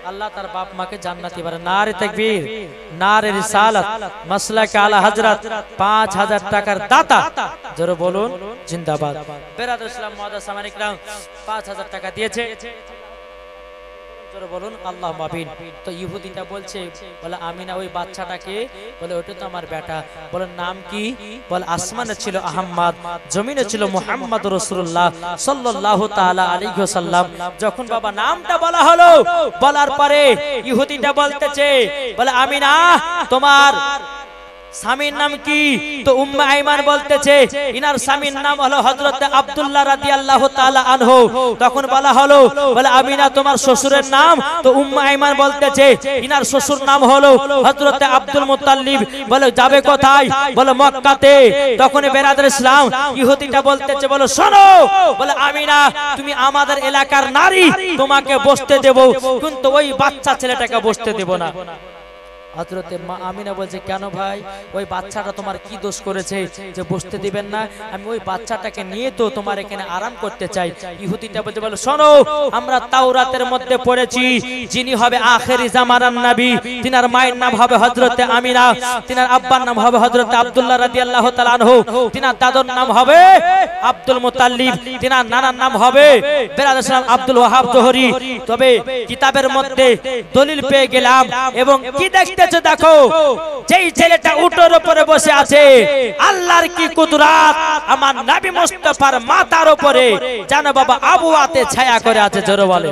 আল্লাহ তার বাপ মাকে জান্নাতি বানায়। নারে তাকবীর, নারে রিসালাত, মাসলাক আলা হযরত 5000 টাকার দাতা, জোরে বলুন জিন্দাবাদ। বেরাদুল ইসলাম মাদান সামানিকরাম 5000 টাকা দিয়েছে, জোরে বলুন আল্লাহুম্মা আমিন। তো ইহুদিটা বলছে, বলে আমিনা ওই বাচ্চাটাকে? বলে ওটা তো আমার বেটা। বলে নাম কি? বলে আসমানে ছিল আহমদ, জমিনে ছিল মুহাম্মদুর রাসূলুল্লাহ সাল্লাল্লাহু তাআলা আলাইহি ওয়াসাল্লাম। যখন বাবা নামটা বলা হলো, বলার পরে ইহুদিটা বলতেছে, বলে আমিনা তোমার স্বামীর নাম কি? তো উম্মে আইমান বলতেছে ইনার স্বামীর নাম হলো হযরত আব্দুল্লাহ রাদিয়াল্লাহু তাআলা আনহু। তখন বলা হলো বলে আমিনা তোমার শ্বশুরের নাম? তো উম্মে আইমান বলতেছে ইনার শ্বশুর নাম হলো হযরত আব্দুল মুত্তালিব। বলে যাবে কোথায়? বলে মক্কাতে। তখন বেরাদর ইসলাম ইহুদিটা বলতেছে বলে শোনো, বলে আমিনা তুমি আমাদের এলাকার নারী, তোমাকে বসতে দেব, কিন্তু ওই বাচ্চা ছেলেটাকে বসতে দেব না। হযরত মা আমিনা বলছে কেন ভাই, ওই বাচ্চাটা তোমার কি দোষ করেছে যে বসতে দিবেন না? আমি ওই বাচ্চাটাকে নিয়ে তো তোমার এখানে আরাম করতে চাই। ইহুদিটা বলছে বলে শোনো, আমরা তাওরাতের মধ্যে পড়েছি যিনি হবে আখেরি জামানার নবী, তিনার মায়ের নাম হবে হযরত আমিনা, তিনার আব্বার নাম হবে হযরত আব্দুল্লাহ রাদিয়াল্লাহু তাআলা আনহু, তিনার দাদুর নাম হবে আব্দুল মুত্তালিব, তিনার নানার নাম হবে বেরাদর ইসলাম আব্দুল ওয়াহাব জোহরি। তবে কিতাবের মধ্যে দলিল পেয়ে গেলাম এবং কি দেখতে দেখো যেই ছেলেটা উটের উপরে বসে আছে, আল্লাহর কি কুদরত, আমার নবী মুস্তাফার মাথার উপরে জানো বাবা আবুয়াতে ছায়া করে আছে। জোরে বলে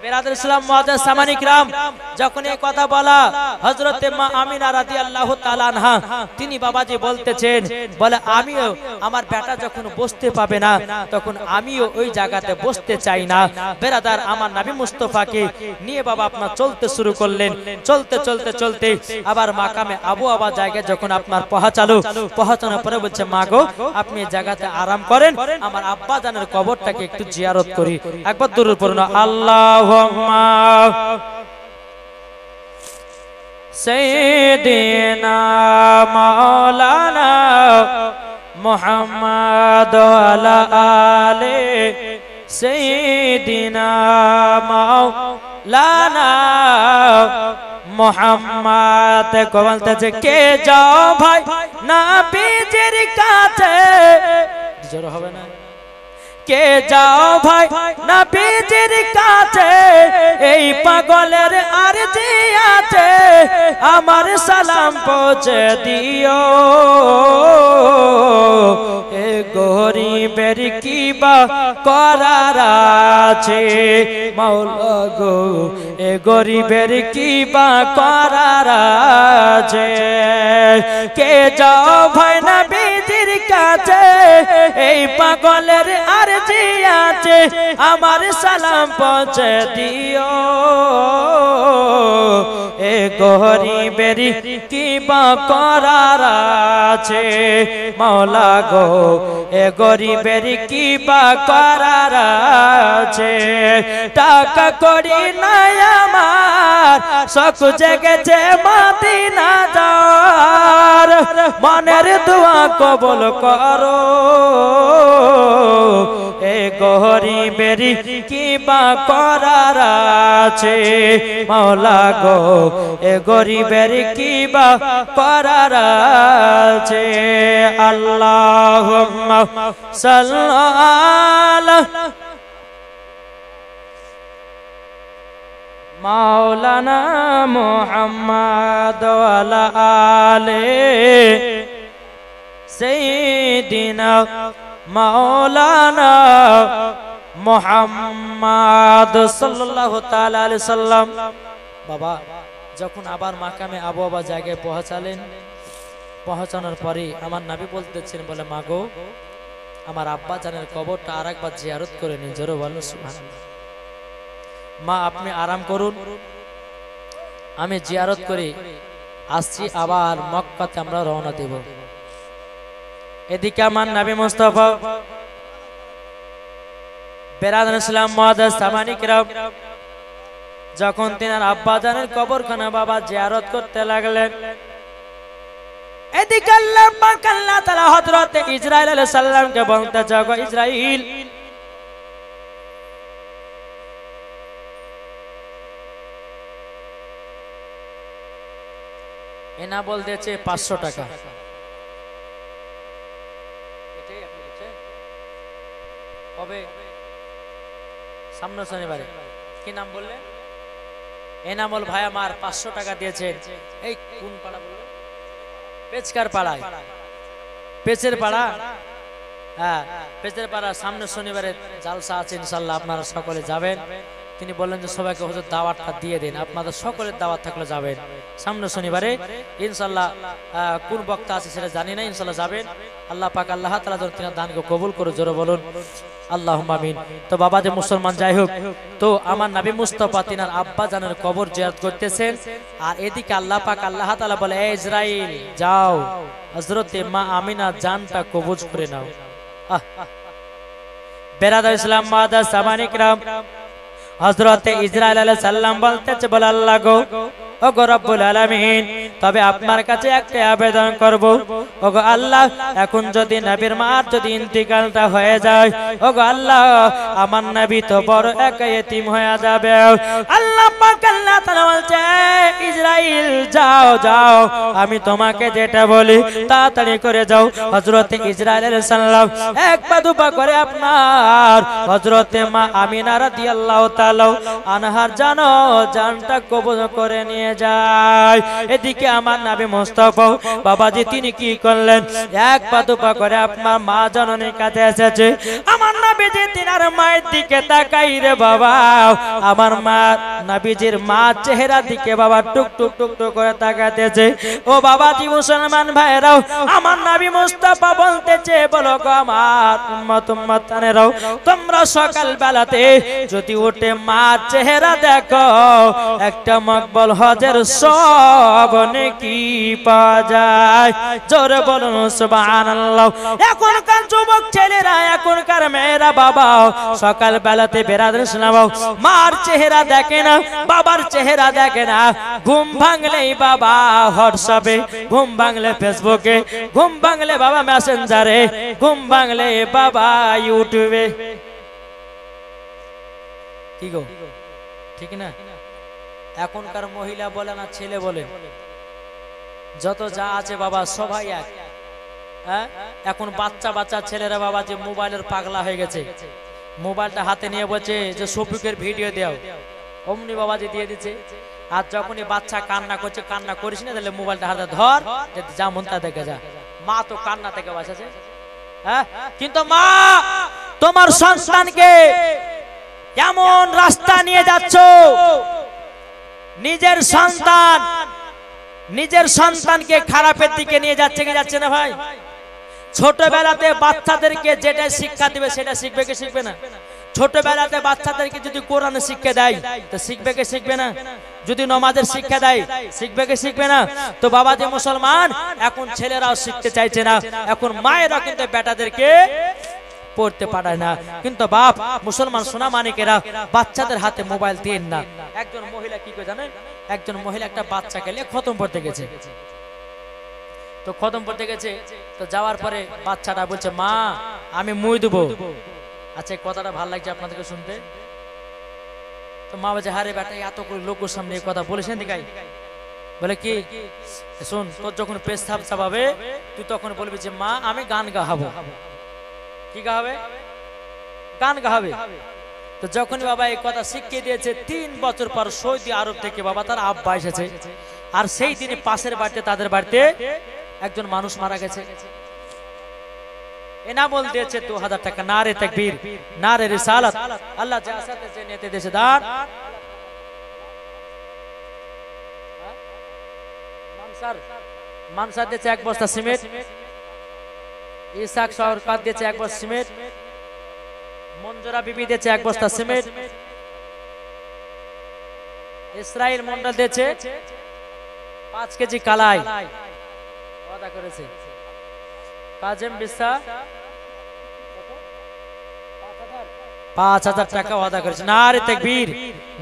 বেরাদর ইসলাম মুআজ্জাজ সামানি کرام, যখন এই কথা বলা হযরতে মা আমিনা রাদিয়াল্লাহু তাআলা আনহা তিনি বাবাজি বলতেছেন বলে আমিও আমার বেটা যখন বসতে পাবে না তখন আমিও ওই জায়গাতে বসতে চাই না। বেরাদার আমার নবী মুস্তাফাকে নিয়ে বাবা আপনার চলতে শুরু করলেন। চলতে চলতে চলতে আবার মাকামে আবু আবা জায়গায় যখন আপনার পৌঁছানোর পরে বলছে মা গো আপনি এই জায়গাতে আরাম করেন, আমার আব্বা জানের কবরটাকে একটু জিয়ারত করি। একবার দরুদ পড়ুন আল্লাহ সৈয়দিনা মাওলানা মুহাম্মদ ওয়ালা আলে সৈয়দিনা মাওলানা মুহাম্মদ কো বলতেছে কে যাও ভাই নবীজির কাছে, জোর হবে না, কে যাও ভাই নবীজির কাছে, এই পাগলের আরজি আছে আমার সালাম পৌঁছে দিও, এ গরিবের কি বা করার আছে মাওলা গো, এ গরিবের কি বা করার আছে, কে যাও ভাই নবীজির কাছে, এই পাগলের আরজি আছে আমার সালাম পৌঁছে দিও, এ গরিবের কি বা করার আছে মাওলা গো, এ গরিবের কি বা করার আছে, টাকা করি নাই আমার শখ জেগেছে মদিনা যাওয়ার, মনের দোয়া কবুল করো, এ গরিবের কি বা করার আছে মাওলা গো, এ গরিবের কি বা করার আছে। আল্লাহুম্মা সাল্লি মাওলানা মুহাম্মদ ওয়ালা আলে সাইয়্যিদিনা মাওলানা মুহাম্মদ সাল্লাল্লাহু তাআলা আলাইহি সাল্লাম। বাবা যখন আবার মাকামে আবু আবা জায়গায় পৌঁছানোর পরে আমার নবী বলতেছেন বলে মা গো আমার আব্বা জানের কবরটা আরেকবার জিয়ারত করে নিন। জোরে বলো সুবহানাল্লাহ। মা আপনি আরাম করুন, আমি জিয়ারত করে আসছি, আবার মক্কাতে আমরা রওনা দেব। এদিকে আমার নবী মুস্তাফা বেরাদর ইসলাম মুআজ্জাজ সামানি کرام যখন তিনার আব্বা জানের কবরখানা বাবা জিয়ারত করতে লাগলেন, এদিকে আল্লাহ পাক আল্লাহ তাআলা হযরত ইসরাইল আলাইহিস সালামকে বলতে যাগো ইসরাইল এনা বলতেছে 500 টাকা, হবে সামনে শনিবারে। কি নাম বললে? এনামল ভাই আমার 500 টাকা দিয়েছেন। এই কোন পাড়া বললে? পেচকার পাড়ায়, পেচের পাড়া, হ্যাঁ পেচের পাড়া। সামনে শনিবারে জালসা আছে ইনশাআল্লাহ, আপনারা সকলে যাবেন। তিনি বললেন যে সবাইকে হুজুর দাওয়াতটা দিয়ে দিন, আপনাদের সকলের দাওয়াত থাকলে যাবেন সামনে শনিবারে ইনশাআল্লাহ। কোন বক্তা আছে সেটা জানি না, ইনশাআল্লাহ যাবেন। আল্লাহ পাক আল্লাহ তাআলা যেন তিনার দানকে কবুল করে, জোরে বলুন আল্লাহুম্মা আমিন। তো বাবা যে মুসলমান যাই হোক, তো আমার নবী মুস্তাফা তিনার আব্বা জানের কবর জিয়ারত করতেছেন, আর এদিকে আল্লাহ পাক আল্লাহ তাআলা বলে এ ইসরাইল যাও হযরতে মা আমিনা জানটা কবজ করে নাও। বেরাদার ইসলাম মাদার সামানি کرام, হযরতে ইসরাইল আলাইহিস সালাম বলতেছে বলে আল্লাহ গো ও গো রব্বুল আলামিন, তবে আপনার কাছে একটা আবেদন করব। ও গো আল্লাহ, এখন যদি নবীর মার যদি ইন্তিকালটা হয়ে যায়, ও গো আল্লাহ আমার নবী তো বড় একা ইতিম হয়ে যাবে। আল্লাহ পাক আল্লাহ তাআলা বলছে ইসরাইল যাও যাও, আমি তোমাকে যেটা বলি তাড়াতাড়ি করে যাও। হযরতে ইসরাইল আলাইহিস সালাম এক পা দুপা করে আপনার হযরতে মা আমিনা রাদিয়াল্লাহু তাআলা আনহার জানটা কবজ করে নিয়ে যায়। এদিকে আমার নবী মুস্তাফা বাবাজি তিনি কি করলেন, এক পা দুপা করে আপনার মা জননীর কাছে এসেছে। আমার নবীজি তিনার মায়ের দিকে তাকাই রে বাবা, আমার মা নবীজির মা চেহারা দিকে বাবা টুক টুক টুক টুক করে তাকাতেছে। ও বাবাজি মুসলমান ভাইরাও, আমার নবী মুস্তাফা বলতেছে বলো গো আমার উম্মতানেরাও, তোমরা সকাল বেলাতে যদি উঠে মা চেহারা দেখো, একটা মকবুল হজের সব নেকি পাওয়া যায়। জোরে বলুন সুবহানাল্লাহ। এখনকার যুবক ছেলেরা, এখনকার মেয়েরা বাবা সকাল বেলাতে বেরাদার ইসলাম মার চেহারা দেখে না, বাবার চেহারা দেখে না। ঘুম ভাঙলেই বাবা হোয়াটসঅ্যাপে, ঘুম ভাঙলে ফেসবুকে, ঘুম ভাঙলে বাবা মেসেঞ্জারে, ঘুম ভাঙলে বাবা ইউটিউবে। কি গো ঠিক না? এখনকার মহিলা বলে না ছেলে বলে, যত যা আছে বাবা সবাই এক। এখন বাচ্চা ছেলেরা বাবা যে মোবাইলের পাগলা হয়ে গেছে, মোবাইলটা হাতে নিয়ে বলছে যে শফিকের ভিডিও দাও, অমনি বাবা যে দিয়ে দিচ্ছে। আর যখনই বাচ্চা কান্না করছে, কান্না করিস না তাহলে মোবাইলটা হাতে ধর, যা মন তা দেখে যা। মা তো কান্না থেকে বাঁচাছে, কিন্তু মা তোমার সন্তানকে কেমন রাস্তা নিয়ে যাচ্ছ? নিজের সন্তানকে খারাপের দিকে নিয়ে যাচ্ছে কি যাচ্ছে না ভাই? ছোটবেলাতে বাচ্চাদেরকে যেটা শিক্ষা দিবে সেটা শিখবে কি শিখবে না? ছোটবেলাতে বাচ্চাদেরকে যদি কোরআনের শিক্ষা দেয় তো শিখবে কি শিখবে না? যদি নামাজের শিক্ষা দেয় শিখবে কি শিখবে না? তো বাবা যে মুসলমান, এখন ছেলেরাও শিখতে চাইছে না, এখন মায়েরা কিন্তু বেটাদেরকে পড়তে পারে না। কিন্তু বাপ মুসলমান সোনা মানিকেরা বাচ্চাদের হাতে মোবাইল দেন না। একজন মহিলা কি করে জানেন, একজন মহিলা একটা বাচ্চাকে নিয়ে খতম পড়তে গেছে। তো খতম পড়তে গেছে, তো যাওয়ার পরে বাচ্চাটা বলছে মা আমি মুই দেবো। আচ্ছা কথাটা ভালো লাগছে আপনাদেরকে শুনতে। তো মা বলছে হারে বেটা এত করে লোকের সামনে এই কথা বলেছেন দিকাই? বলে কি শোন, তোর যখন পেশাব চাপাবে তুই তখন বলবি যে মা আমি গান গাহাবো। কি গাবে? গান গাবে। তো যখনই বাবা এই কথা শিখিয়ে দিয়েছে, 3 বছর পর সৌদি আরব থেকে বাবা তার আব্বা এসেছে, আর সেই দিনে পাশের বাড়িতে তাদের বাড়িতে একজন মানুষ মারা গেছে। এনামল দিয়েছে 2000 টাকা। নারে তাকবীর, নারে রিসালাত। আল্লাহ জাসাতে যে নিতে দেশে দান মানসার দিয়েছে 1 বস্তা সিমেন্ট, ইসাক সরকার দিয়েছে 1 বস্তা সিমেন্ট, মঞ্জুরা বিবি দিয়েছে 1 বস্তা সিমেন্ট, ইসরাইল মন্ডল দিয়েছে 5 কেজি কালাই ওয়াদা করেছে। কাজেম বিসা 5000 টাকা ওয়াদা করেছে। নারে তাকবীর,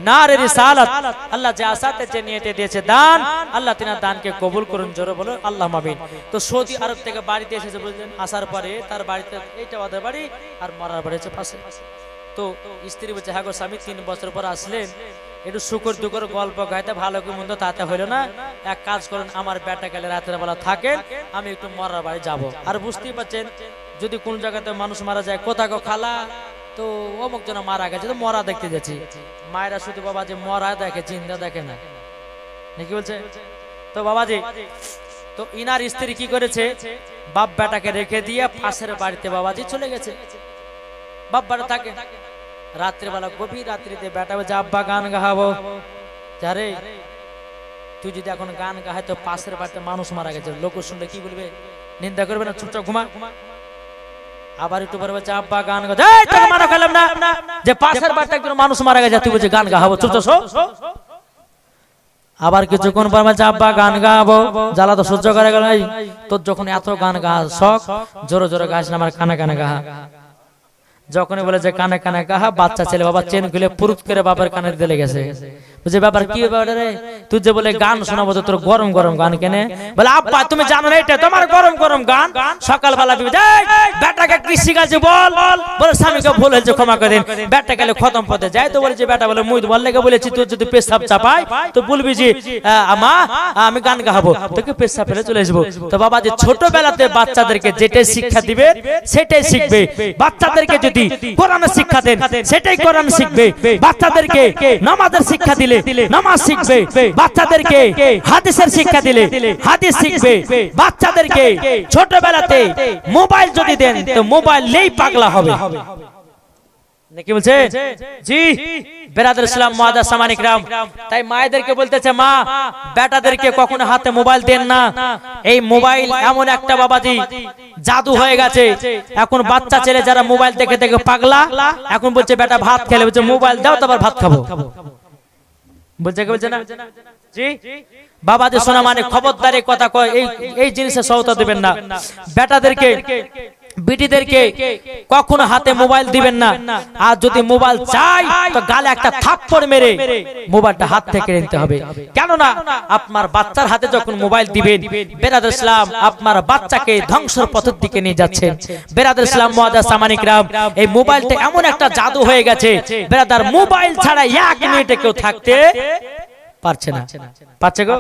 নারে রিসালাত। আল্লাহ জাসাতে যে নিয়তে দিয়েছে দান, আল্লাহ তিনার দানকে কবুল করুন। জোরে বলো আল্লাহুম্মা আমিন। তো সৌদি আরব থেকে বাড়িতে এসেছে বুঝলেন, আসার পরে তার বাড়িতে এইটা ওদের বাড়ি আর মরার বাড়ি হচ্ছে পাশে। তো স্ত্রী বলছে হ্যাঁ গো স্বামী 3 বছর পর আসলেন, একটু শুকর দুকর গল্প গাইতে ভালো কি মন্দ তাতে হইলো না, এক কাজ করুন আমার বেটা গেলে রাতের বেলা থাকেন, আমি একটু মরার বাড়ি যাব। আর বুঝতেই পারছেন যদি কোন জায়গাতে মানুষ মারা যায়, কোথা গো খালা তো অমুক জন মারা গেছে তো মরা দেখতে যাচ্ছি। মায়েরা শুধু বাবা যে মরা দেখে, জিন্দা দেখে না, নাকি বলছে? তো বাবাজি তো ইনার স্ত্রী কি করেছে, বাপ বেটাকে রেখে দিয়ে পাশের বাড়িতে বাবাজি চলে গেছে। বাপ বেটা থাকে, রাত্রিবেলা গভীর রাত্রিতে বেটা বলছে আব্বা গান গাহাবো। যারে তুই যদি এখন গান গাহে তো পাশের বাড়িতে মানুষ মারা গেছে, লোক শুনলে কি বলবে? নিন্দা করবে না? চুপচাপ ঘুমা। আবার একটু পরে বলছে আব্বা গান গা, এই তোকে মানা খেলাম না যে পাশের বাড়িতে একজন মানুষ মারা গেছে, তুই বলছে গান গাহাবো, চুপচাপ শো। আবার কিছুক্ষণ পর বলছে আব্বা গান গাবো, জ্বালা তো সহ্য করে গেল। তোর যখন এত গান গা শখ, জোরে জোরে গাছ না, আমার কানে কানে গাহা। যখনই বলে যে কানে কানে গাহা, বাচ্চা ছেলে বাবা চেন খুলে পুরুত করে বাবার কানের দিলে গেছে। বুঝে ব্যাপার কি ব্যাপার রে? তুই যে বলে গান শোনাবো, তোর গরম গরম গান কেনে? বলে আব্বা তুমি জানো না এটা তোমার গরম গরম গান? সকালবেলা বেটাকে কি শিখাচ্ছে বল? বলে স্বামীকে ভুল হয়েছে ক্ষমা করে দিন। বেটা গেলে খতম পথে যায় তো বলেছে বেটা বলে মুই বল লেগে বলেছি তুই যদি পেশাব চাপাই তো বলবি যে মা আমি গান গাবো, তোকে পেশাব ফেলে চলে আসবো। তো বাবা যে ছোটবেলাতে বাচ্চাদেরকে যেটাই শিক্ষা দিবে সেটাই শিখবে। বাচ্চাদেরকে যদি কোরআনের শিক্ষা দেন সেটাই কোরআন শিখবে। বাচ্চাদেরকে নামাজের শিক্ষা দিলে নামাজ শিখবে। বাচ্চাদেরকে হাদিসের শিক্ষা দিলে হাদিস শিখবে। বাচ্চাদেরকে ছোটবেলাতে মোবাইল যদি দেন তো মোবাইল নেই পাগলা হবে। নাকি বলছে? জি বেরাদর ইসলাম মুআদ্দাস সামানি کرام, তাই মায়েদেরকে বলতেছে মা বেটাদেরকে কখনো হাতে মোবাইল দেন না। এই মোবাইল এমন একটা বাবাজি জাদু হয়ে গেছে। এখন বাচ্চা ছেলে যারা মোবাইল দেখে দেখে পাগলা, এখন বলছে বেটা ভাত খেলে, বলছে মোবাইল দাও তারপর ভাত খাবো। বলছে কি বলছে না? জি বাবাজি শোনা মানে খবরদারি কথা কয়, এই জিনিসে সওতা দিবেন না। বেটাদেরকে বিটিদেরকে কখনো হাতে মোবাইল দিবেন না। আর যদি মোবাইল চাই তো গালে একটা থাপ্পড় মেরে মোবাইলটা হাত থেকে নিতে হবে। কেননা আপনার বাচ্চার হাতে যখন মোবাইল দিবেন বেরাদর ইসলাম আপনার বাচ্চাকে ধ্বংসের পথের দিকে নিয়ে যাচ্ছেন। বেরাদর ইসলাম মুআদ্দাস সামানি کرام, এই মোবাইলটা এমন একটা জাদু হয়ে গেছে বেরাদার, মোবাইল ছাড়া এক মিনিটে কেউ থাকতে পারছে না। পারছে গো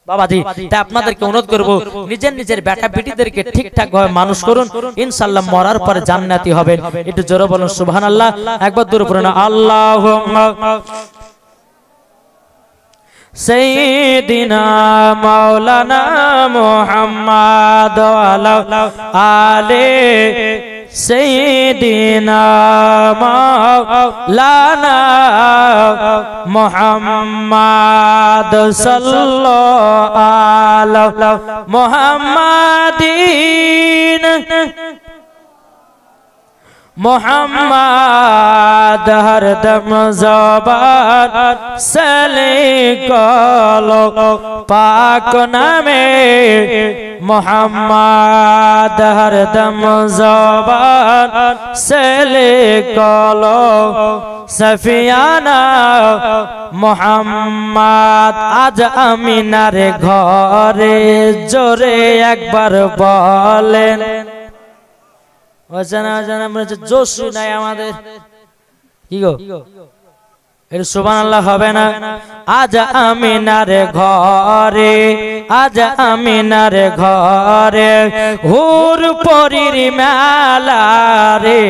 বাবাজি? তাই আপনাদেরকে অনুরোধ করব নিজের নিজের বেটা বেটিদেরকে ঠিকঠাক ভাবে মানুষ করুন, ইনশাআল্লাহ মরার পরে জান্নাতি হবেন। একটু জোরে বলুন সুবহানাল্লাহ। একবার দূরে পড়ুন আল্লাহুম্মা সাইয়্যিদিনা মাওলানা মুহাম্মদ ওয়া আলি সাইয়্যিদিনা মাওলানা মুহাম্মদ সাল্লাল্লাহু আলা মুহাম্মাদিন মোহাম্মদ হরদম জবান সলে কলো পাক নামে মোহাম্মদ হরদম জবান সলে কলো সফিয়ানা মোহাম্মদ। আজ আমিনার ঘরে জোরে একবার বলেন অজানা অজানা মনে হচ্ছে জোশ নাই আমাদের। কি গো এর সুবহানাল্লাহ হবে না? আজ আমিনার ঘরে, আজ আমিনার ঘরে হুর পরীর মেলা রে।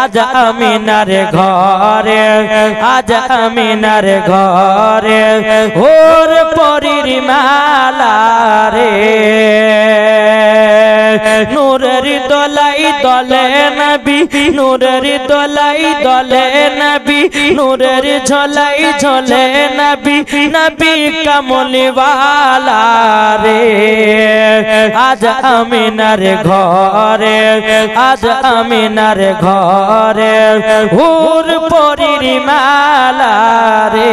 আজ আমিনার ঘরে, আজ আমিনার ঘরে হুর পরীর মেলা রে। নূরের দলাই দলে নবী, নূরের দলাই দলে নবী, নূরের ঝলাই ঝলে নবী, নবী কমলিওয়ালা রে। আজ আমিনার ঘরে, আজ আমিনার ঘরে হুর পরীর মালা রে।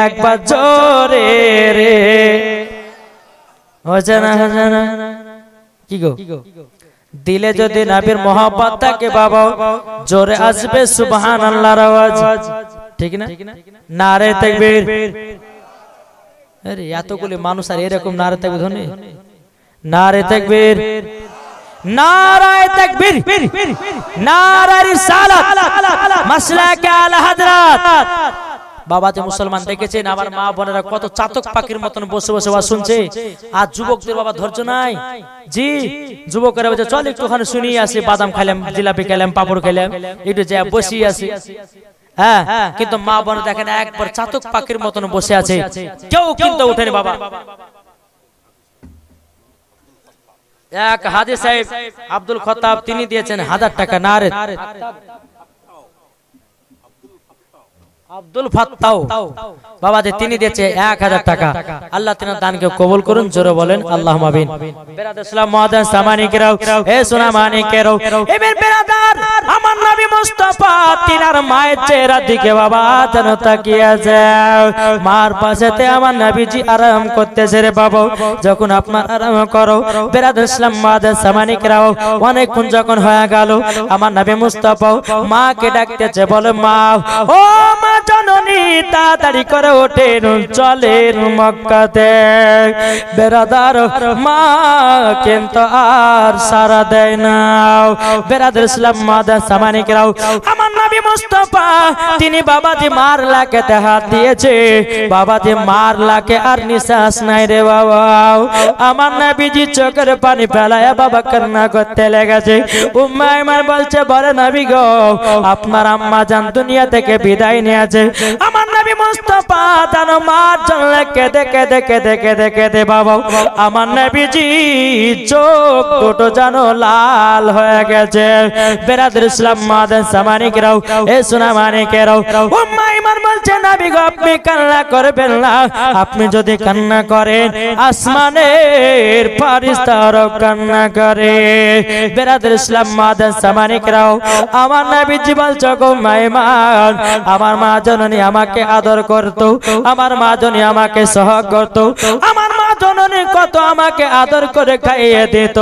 একবার জোরে রে অজানা অজানা। কি গো দিলে যদি নবীর মোহাব্বত থাকে বাবা জোরে আসবে সুবহানাল্লাহর আওয়াজ, ঠিক না? নারে তাকবীর। আরে এতগুলি মানুষ আর এরকম নারে তাকবীর ধরে? নারে তাকবীর, নারায়ে তাকবীর, নারায়ে রিসালাত, মাসলাকে আলা হযরত। বাবা যে মুসলমান দেখেছেন আমার মা বোনেরা কত চাতক পাখির মতন বসে বসে ওয়াজ শুনছে। আর যুবকদের বাবা ধৈর্য নাই। জি যুবকেরা বলছে চল একটুখানি শুনিয়ে আসি, বাদাম খাইলাম, জিলাপি খাইলাম, পাপড় খাইলাম, একটু যা বসিয়ে আসি। হ্যাঁ কিন্তু মা বোন দেখেন একবার চাতক পাখির মতন বসে আছে, কেউ কিন্তু ওঠেনি বাবা। এক হাজী সাহেব আব্দুল খত্তাব তিনি দিয়েছেন 1000 টাকা। নারে আব্দুল ফাত্তাও বাবাজি তিনি দিয়েছে 1000 টাকা। আল্লাহ তিনার দানকে কবুল করুন, জোরে বলেন আল্লাহুম্মা আমিন। বেরাদার ইসলাম মুআজ্জাজ সামানিকেরাও, এ সোনা মানিকেরাও, এবার বেরাদার আমার নবী মুস্তাফা তিনার মায়ের চেহারার দিকে বাবা যেন তাকিয়ে আছে। মার পাশেতে আমার নবীজি আরাম করতেছে রে বাবা। যখন আপনার আরাম করো বেরাদার ইসলাম মুআজ্জাজ সামানিকেরাও, অনেকক্ষণ যখন হয়ে গেল আমার নবী মুস্তাফা মাকে ডাকতেছে, বলে মা, ও মা জননী তাড়াতাড়ি করে ওঠেন চলেন মক্কাতে। বেরাদার মা কিন্তু আর সারা দেয় না। বেরাদার ইসলাম মুআজ্জাজ সামানিকেরাও, আমার নবী মুস্তাফা তিনি বাবাজি মার লাকেতে হাত দিয়েছে, বাবাজি মার লাকে আর নিঃশ্বাস নাই রে বাবা। আমার নবীজি চোখের পানি ফেলায় বাবা কান্না করতে লেগেছে। উম্মে আইমান বলছে, বলে নবী গো আপনার আম্মা জান দুনিয়া থেকে বিদায় নিয়েছে। আমার নবী মুস্তাফা জানো মার জন্য কেঁদে কেঁদে কেঁদে কেঁদে কেঁদে বাবা আমার নবীজি চোখ দুটো জানো লাল হয়ে গেছে। বেরাদার ইসলাম মুআজ্জাজ সামানিকেরাও, এ সোনা মানিকেরাও, উম্মে আইমান বলছে নবী গো আপনি কান্না করবেন না, আপনি যদি কান্না করেন আসমানের ফেরেশতারাও কান্না করে। বেরাদার ইসলাম মুআজ্জাজ সামানিকেরাও, আমার নবীজি বলছে গো উম্মে আইমান আমার মা জননী আমাকে আদর করত, আমার মা জননী আমাকে সহগ করত, আমার মা জননী কত আমাকে আদর করে খাইয়ে দিত।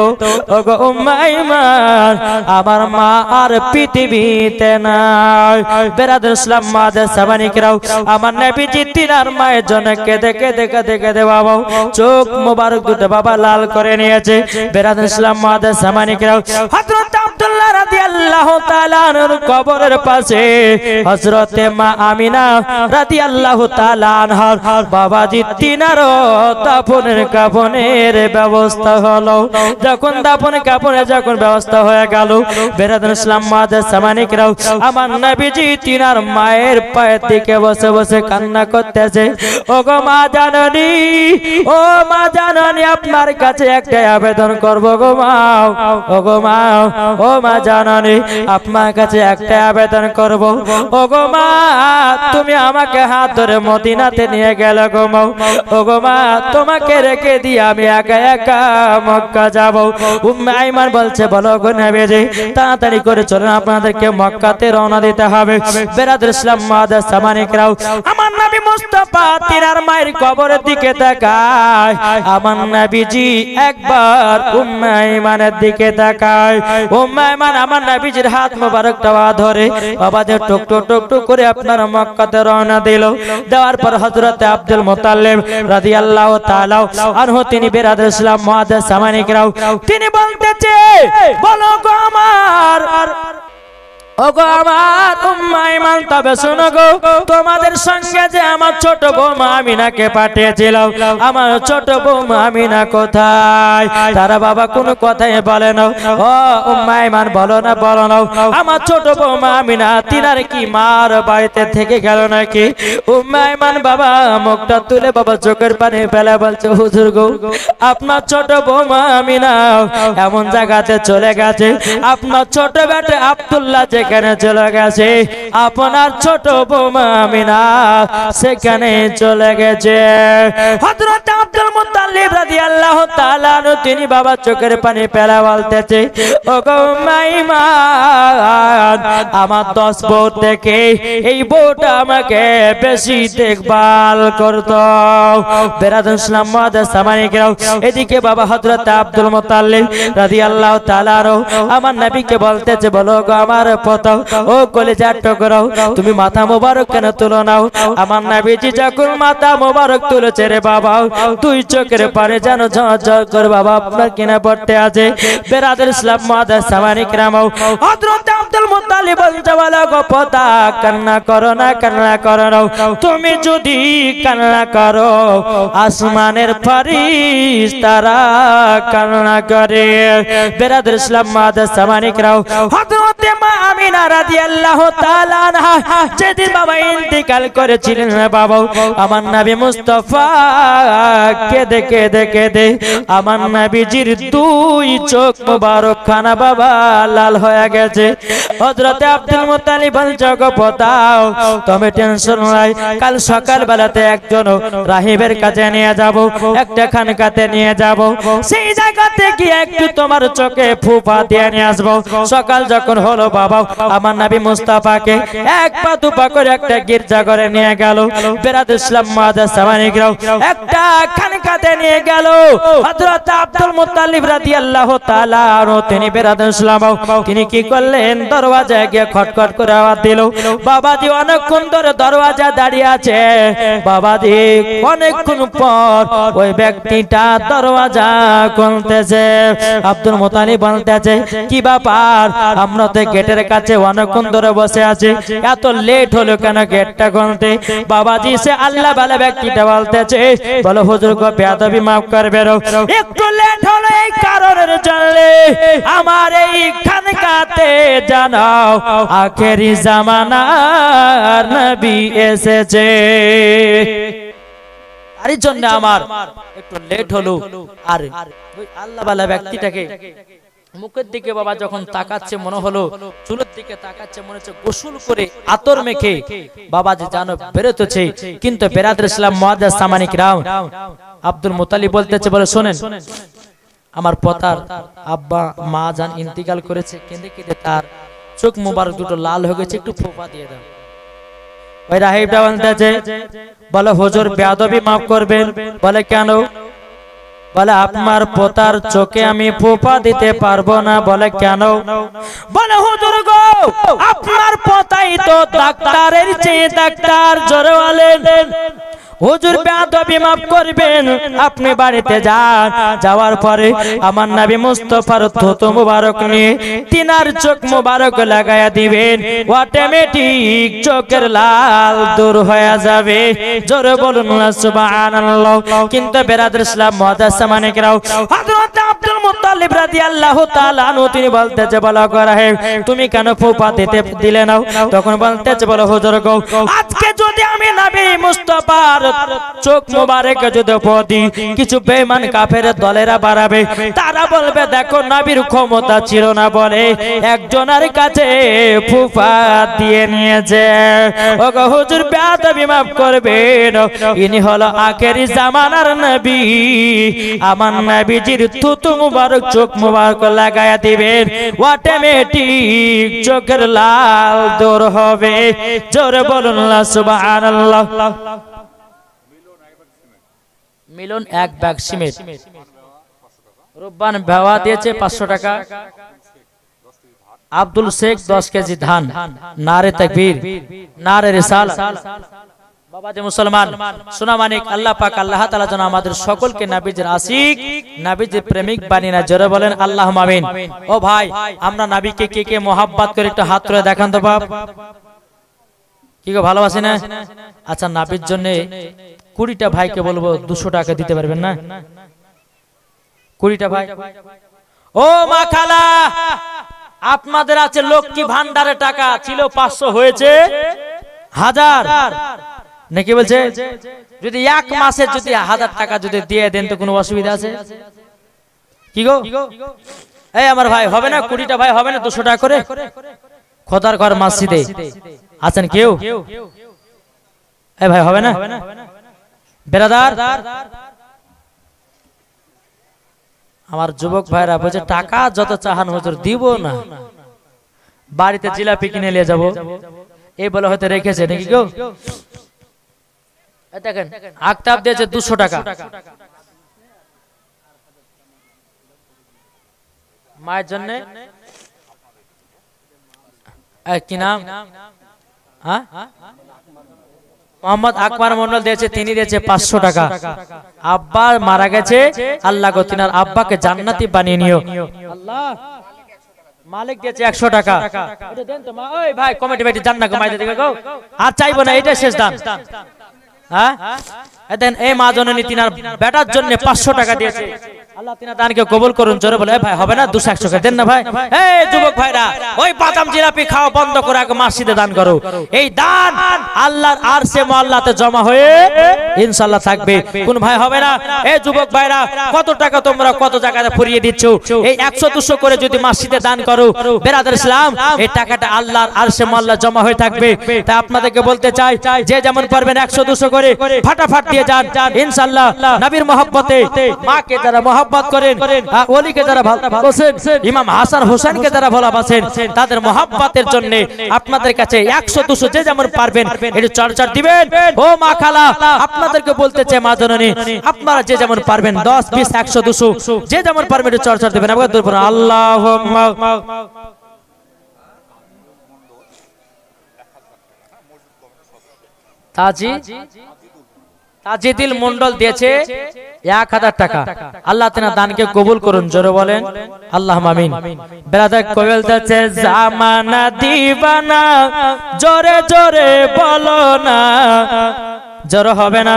ওগো উম্মে আইমান আমার মা আর পৃথিবীতে নাই। বেরাদার ইসলাম মুআজ্জাজ সামানিকেরাও, আমার নবীজি তিনার মায়ের জন্য কেঁদে কেঁদে কেঁদে কেঁদে বাবা চোখ মোবারক দুটো বাবা লাল করে নিয়েছে। বেরাদার ইসলাম মুআজ্জাজ সামানিকেরাও, হযরত আব্দুল্লাহ রাদিয়াল্লাহু তাআলা আনহুর কবরের পাশে হযরতে মা আমিনা রাদিয়াল্লাহু তাআলা আনহার বাবাজি তিনার দাফনের কাফনের ব্যবস্থা হলো। যখন দাফন কাফনের যখন ব্যবস্থা হয়ে গেল বেরাদার ইসলাম মুআজ্জাজ সামানিকেরাও, আমার নবীজি তিনার মায়ের পায়ের দিকে বসে বসে কান্না করতেছে। ও গো মা জাননী, ও মা জাননী আপনার কাছে একটা আবেদন করব গো মা। ও গো মা, ও মা জাননী আপনার কাছে একটা আবেদন করব। ও গো মা তুমি আমাকে হাত ধরে মদিনাতে নিয়ে গেল গো মা। ও গো মা তোমাকে রেখে দিয়ে আমি একা একা মক্কা যাব। উম্মে আইমান বলছে, বলো গো নবীজি তাড়াতাড়ি করে চলুন আপনাদেরকে মক্কাতে রওনা দিতে হবে। বেরাদার ইসলাম মুআজ্জাজ সামানিকেরাও, আমার নবী মুস্তাফা তিনার মায়ের কবরের দিকে তাকায়। আমার নবীজি একবার উম্মে আইমানের দিকে তাকায়। উম্মে আইমান আমার নবীজির হাত মোবারকটা ধরে বাবাদের টুক টুক টুক টুক করে আপনার মক্কাতে রওনা দিল। দেওয়ার পর হযরত আব্দুল মুত্তালিব রাদিয়াল্লাহু তাআলা আনহু তিনি বেরাদার ইসলাম মুআজ্জাজ সামানিকেরাও তিনি বলতেছে, বলো গো আমার, ওগো আমার উম্মে আইমান তবে শোনো গো, তোমাদের সঙ্গে যে আমার ছোট বৌমা আমিনাকে পাঠিয়েছিলাম, আমার ছোট বৌমা আমিনা কোথায়? তারা বাবা কোনো কথাই বলে না। ও উম্মে আইমান বলো না, বলো না আমার ছোট বৌমা আমিনা তিনার কি মার বাড়িতে থেকে গেল নাকি? উম্মে আইমান বাবা মুখটা তুলে বাবা চোখের পানি ফেলে বলছে, হুজুর গো আপনার ছোট বৌমা আমিনা এমন জায়গাতে চলে গেছে, আপনার ছোট বেটা আব্দুল্লাহ সেখানে চলে গেছে, আপনার ছোট বৌমা আমিনা সেখানে চলে গেছে। হযরত আব্দুল মুত্তালিব রাদিয়াল্লাহু তাআলা তিনি বাবা চোখের পানি ফেলে বলতেছে, ও গো উম্মে আইমান আমার 10 বউ থেকে এই বউটা আমাকে বেশি দেখভাল করতো। বেরাদার ইসলাম মুআজ্জাজ সামানিকেরাও, এদিকে বাবা হযরত আব্দুল মুত্তালিব রাদিয়াল্লাহু তাআলা আমার নবীকে বলতেছে, বলো গো আমার ও কলিজার টুকরা তুমি মাথা মোবারক কেন তুলো নাও? আমার নবীজি যখন মাথা মোবারক তুলেছে রে বাবা দুই চোখের পানি যেন ঝরঝর করে বাবা আপনার কিনা পড়তে আছে। বেরাদার ইসলাম মুআজ্জাজ সামানিকেরাও, হযরত আব্দুল মুত্তালিব বলতে, বলো গো পোতা কান্না করো না, কান্না করো না, তুমি যদি কান্না করো আসমানের ফেরেশতারা কান্না করে। বেরাদার ইসলাম মুআজ্জাজ সামানিকেরাও, হযরত হযরতে মা আমিনা রাদিয়াল্লাহু তাআলা আনহা যেদিন বাবা ইন্তিকাল করেছিলেন বাবা আমার নবী মুস্তাফা কেঁদে কেঁদে কেঁদে আমার নবীজির দুই চোখ মোবারক খানা বাবা লাল হয়ে গেছে। হযরতে আব্দুল মুত্তালিব বলছে গো পোতাও তুমি টেনশন নাই, কাল সকাল বেলাতে একজন রাহিবের কাছে নিয়ে যাব, একটা খানকাতে নিয়ে যাব, সেই জায়গাতে গিয়ে একটু তোমার চোখে ফুফা দিয়ে নিয়ে আসবো। সকাল যখন হলো বাবা আমার নবী মুস্তাফাকে এক পা দুপা করে একটা গির্জা ঘরে নিয়ে গেল। বেরাদ ইসলাম মুআজ্জাজ সামানিকরাও একটা খানকাতে নিয়ে গেল। হযরত আব্দুল মুত্তালিব রাদিয়াল্লাহু তাআলা আনহু তিনি বেরাদ ইসলাম তিনি কি করলেন, দরওয়াজায় গিয়ে খটখট করে আওয়াজ দিল। বাবাজি অনেকক্ষণ ধরে দরওয়াজা দাঁড়িয়ে আছে। বাবাজি অনেকক্ষণ পর ওই ব্যক্তিটা দরওয়াজা খুলতেছে। আব্দুল মুত্তালিব বলতেছে কি ব্যাপার, আমরা তো গেটের কাছে অনেকক্ষণ ধরে বসে আছি, এত লেট হলো কেন গেটটা খুলতে? বাবাজি সে আল্লাহ বলে ব্যক্তিটা বলতেছে বলো হুজুর গো বেয়াদবি মাফ করবেন, একটু লেট হলো এই কারণের জন্য আমার এই খানকাতে জানাও আখেরি জামানার নবী এসেছে, আর এই জন্য আমার একটু লেট হলো। আর ওই আল্লাহ বলে ব্যক্তিটাকে মুখের দিকে বাবা যখন তাকাচ্ছে মনে হলো, চুলের দিকে তাকাচ্ছে মনে হচ্ছে গোসল করে আতর মেখে বাবাজি জানো বেরোতেছে। কিন্তু বেরাদর ইসলাম মুআজ্জাজ সামানিকরাম আব্দুল মুত্তালিব বলতেছে বলে শোনেন আমার পতার আব্বা মা জান ইন্তিকাল করেছে, কেঁদে কেঁদে তার চোখ মোবারক দুটো লাল হয়ে গেছে, একটু ফোঁপা দিয়ে দাও। ওই রাহিবটা বলতেছে বলে হুজুর বেয়াদবি মাফ করবেন। বলে কেন? বলে আপনার পোতার চোখে আমি ফোঁপা দিতে পারবো না। বলে কেন? বলে হুজুর গো আপনার পোতাই তো ডাক্তারের চেয়ে ডাক্তার, জোরে বলেন হুজুর বেয়াদবি মাফ করবেন। আপনি বাড়িতে যান, যাওয়ার পরে আমার নবী মুস্তাফার থুতু মুবারক নিয়ে তিনার চোখ মুবারক লাগায়া দিবেন, অটোমেটিক চোখের লাল দূর হয়ে যাবে। জোরে বলুন না সুবহানাল্লাহ। কিন্তু বেরাদর ইসলাম মুআজ্জাজ সামানিকরাও হযরত আব্দুল মুত্তালিব রাদিয়াল্লাহু তাআলা আনহু তিনি বলতেছে বলা করা হে তুমি কেন ফোঁপা দিতে দিলে না? তখন বলতেছে বলো হুজুর গো আজকে যদি আমি নবী মুস্তাফার চোখ মুবারক যদি পদি কিছু বেঈমান কাফের দলেরা বাড়াবে, তারা বলবে দেখো নবীর ক্ষমতা ছিল না বলে একজনের কাছে ফুফা দিয়ে নিয়েছে। ওগো হুজুর বেয়াদবি মাফ করবেন, ইনি হলো আখেরি জামানার নবী। আমার নবীজির থুতু মুবারক চোখ মুবারক লাগায়া দিবেন, অটোমেটিক চোখের লাল দূর হবে। জোরে বলুন না সুবহানাল্লাহ। মিলন এক ব্যাগ সিমেন্ট, রুব্বান ভাওয়া দিয়েছে 500 টাকা, আব্দুল শেখ 10 কেজি ধান। নারে তাকবীর, নারে রিসালাত। বাবাজি মুসলমান সোনা মানিক আল্লাহ পাক আল্লাহ তাআলা যেন আমাদের সকলকে নবীজির আশিক নবীজির প্রেমিক বানিয়ে না। জোরে বলেন আল্লাহুম্মা আমিন। ও ভাই আমরা নবীকে কে কে মোহাব্বত করে একটু হাত তুলে দেখান তো বাপ, কি গো ভালোবাসি না? আচ্ছা নবীর জন্য 20টা ভাইকে বলবো 200 টাকা দিতে পারবেন না? 20টা ভাই। ও মা খালা আপনাদের আছে লক্ষ্মী ভান্ডারে টাকা ছিল 500 হয়েছে 1000 নাকি বলছে? যদি এক মাসে যদি 1000 টাকা যদি দিয়ে দেন তো কোনো অসুবিধা আছে কি গো? এই আমার ভাই হবে না? 20টা ভাই হবে না 200 টাকা করে? খোদার ঘর মসজিদে আছেন কেউ? এই ভাই হবে না? বেরাদার আমার যুবক ভাইরা বলছে টাকা যত চাহান হুজুর দিব না, বাড়িতে জিলাপি কিনে নিয়ে যাব, এই বলে হয়তো রেখেছে নাকি কেউ? দেখেন আক্তাব দিয়েছে 200 টাকা, মায়ের জন্য। কি নাম? হ্যাঁ মোহাম্মদ আকবর মন্ডল দিয়েছে, তিনি দিয়েছে 500 টাকা। আব্বা মারা গেছে, আল্লাহ গো তিনার আব্বাকে জান্নাতি বানিয়ে নিও। আল্লাহ মালিক দিয়েছে 100 টাকা। এটা দেন তো মা। ওই ভাই কমিটি ভাই জান্নাত কমাইতে দিবে গো, আর চাইবো না, এটা শেষ দান। হ্যাঁ দেন এই মা জননী তিনার বেটার জন্য 500 টাকা দিয়েছে। আল্লাহ তিনার দানকে কবুল করুন। জোরে বলে ভাই হবে না 200-100 করে দেন না ভাই। এই যুবক ভাইরা ওই বাদাম জিলাপি খাওয়া বন্ধ করে আগে মসজিদে দান করো। এই দান আল্লাহর আরশে মুআল্লাতে জমা হয়ে ইনশাআল্লাহ থাকবে। কোন ভাই হবে না? এই যুবক ভাইরা কত টাকা তোমরা কত জায়গায় ফুরিয়ে দিচ্ছ, এই 100-200 করে যদি মসজিদে দান করো বেরাদার ইসলাম এই টাকাটা আল্লাহর আরশে মুআল্লা জমা হয়ে থাকবে। তাই আপনাদেরকে বলতে চাই যে যেমন পারবেন 100-200 করে ফাটাফাট দিয়ে যান ইনশাআল্লাহ। নবীর মহব্বতে মাকে যারা মহব্বত করেন, ওলিকে যারা ভালোবাসেন, ইমাম হাসান হোসেনকে যারা ভালোবাসেন তাদের মহব্বতের জন্য আপনাদের কাছে 100-200 যে যেমন পারবেন একটু চর্চা দিবেন। ও মা খালা আপনাদেরকে বলতে চাই মা জননী আপনারা যে যেমন পারবেন 10-20-100-200 যে যেমন পারবেন একটু চর্চা দিবেন। আমাকে দূর করুন আল্লাহুম্মা। তাজিদুল মন্ডল দিয়েছে 1000 টাকা। আল্লাহ তাআলা দানকে কবুল করুন। জোরে বলেন আল্লাহুম্মা আমিন। ব্রাদার কবুল দিয়েছে জামানা দিবানা জোরে জোরে বলো না, জোরে হবে না।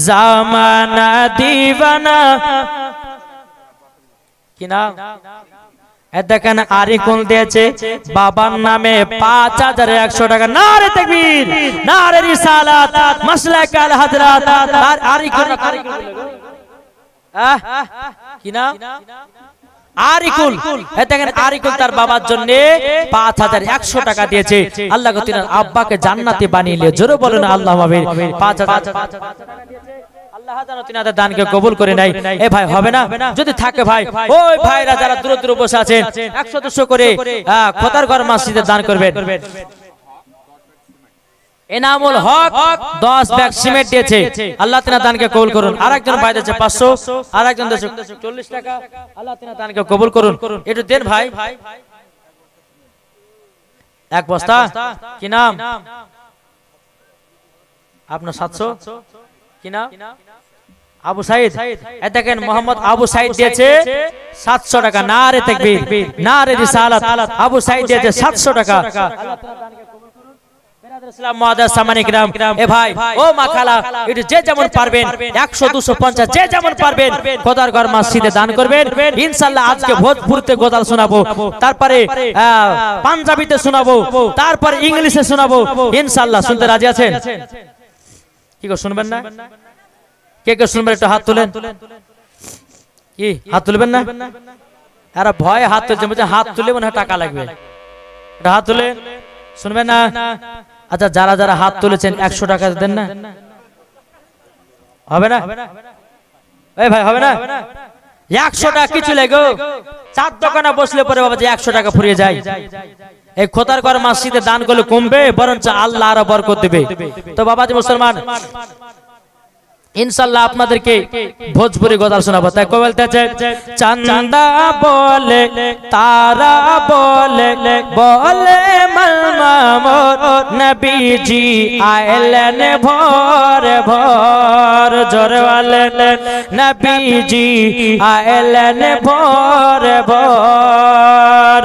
জামানা দিবানা কি নাম? দেখেন আরিকুল দিয়েছে বাবার নামে 5100 টাকা। নারে তাকবীর, নারে রিসালাত, মাসলাক আল হযরত। আর আরিকুল কি নাম? আরিকুল। দেখেন আরিকুল তার বাবার জন্য 5100 টাকা দিয়েছে। আল্লাহ তিনার আব্বাকে জান্নাতি বানিয়ে নিয়ে জোরে বলেন আল্লাহুম্মা আমিন। 5000 আল্লাহ জানো তিনাদের দানকে কবুল করে নাই। এ ভাই হবে না? যদি থাকে ভাই ওই ভাইরা যারা দূর দূর বসে আছেন 100-200 করে খোদার ঘর মসজিদে দান করবেন। এনামুল হক 10 ব্যাগ সিমেন্ট দিয়েছে। আল্লাহ তাআলা দানকে কবুল করুন। আরেকজন ভাই দিয়েছে 500, আরেকজন দিয়েছে 40 টাকা। আল্লাহ তাআলা দানকে কবুল করুন। একটু দেন ভাই। এক বস্তা কি নাম আপনার? 700 কি নাম? আবু সাইদ। দেখেন মোহাম্মদ আবু সাইদ দিয়েছে 700 টাকা। নারে তাকবীর, নারে রিসালাত। আবু সাইদ দিয়েছে 700 টাকা। এ ভাই ও মা খালা একটু যে যেমন পারবেন 100-250 যে যেমন পারবেন খোদার ঘর মসজিদে দান করবেন ইনশাআল্লাহ। আজকে ভোজপুরিতে গজাল শোনাবো, তারপরে পাঞ্জাবিতে শোনাবো, তারপরে ইংলিশে শোনাবো ইনশাআল্লাহ। শুনতে রাজি আছেন? কি গো শুনবেন না? কে কে শুনবেন একটু হাত তুলেন। কি হাত তুলবেন না? আরে ভয় হাত তুলছে, হাত তুলে মনে হয় টাকা লাগবে। হাত তুলে শুনবেন না? আচ্ছা যারা যারা হাত তুলেছেন 100 টাকা দেন না? হবে না? এই ভাই হবে না? 100 টাকা কিছু লাগো, 4 দোকানে বসলে পরে বাবা যে 100 টাকা ফুরিয়ে যায়। এই খোদার ঘর মসজিদে দান করলে কমবে, বরঞ্চ আল্লাহ আরো বরকত দেবে। তো বাবাজি মুসলমান ইনশাআল্লাহ আপনাদেরকে ভোজপুরি গজল শোনাবো। তাই কো বলতেছে চাঁদা বলে তারা বলে বলে মামর নবীজি আইলেন ভোর ভোর। জোরে বলেন নবীজি আইলেন ভোর ভোর।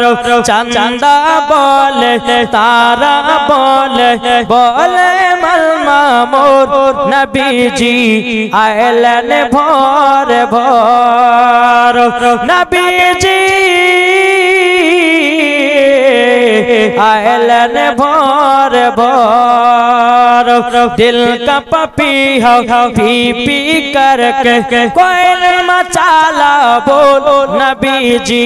চাঁদা বলে তারা বলে বলে মামর নবীজি আইলেন ভোর ভোর। নবীজি আইলেন ভোর ভোর। दिल का पपीहा पी पी करके कोयल मचाला बोलो नबी जी।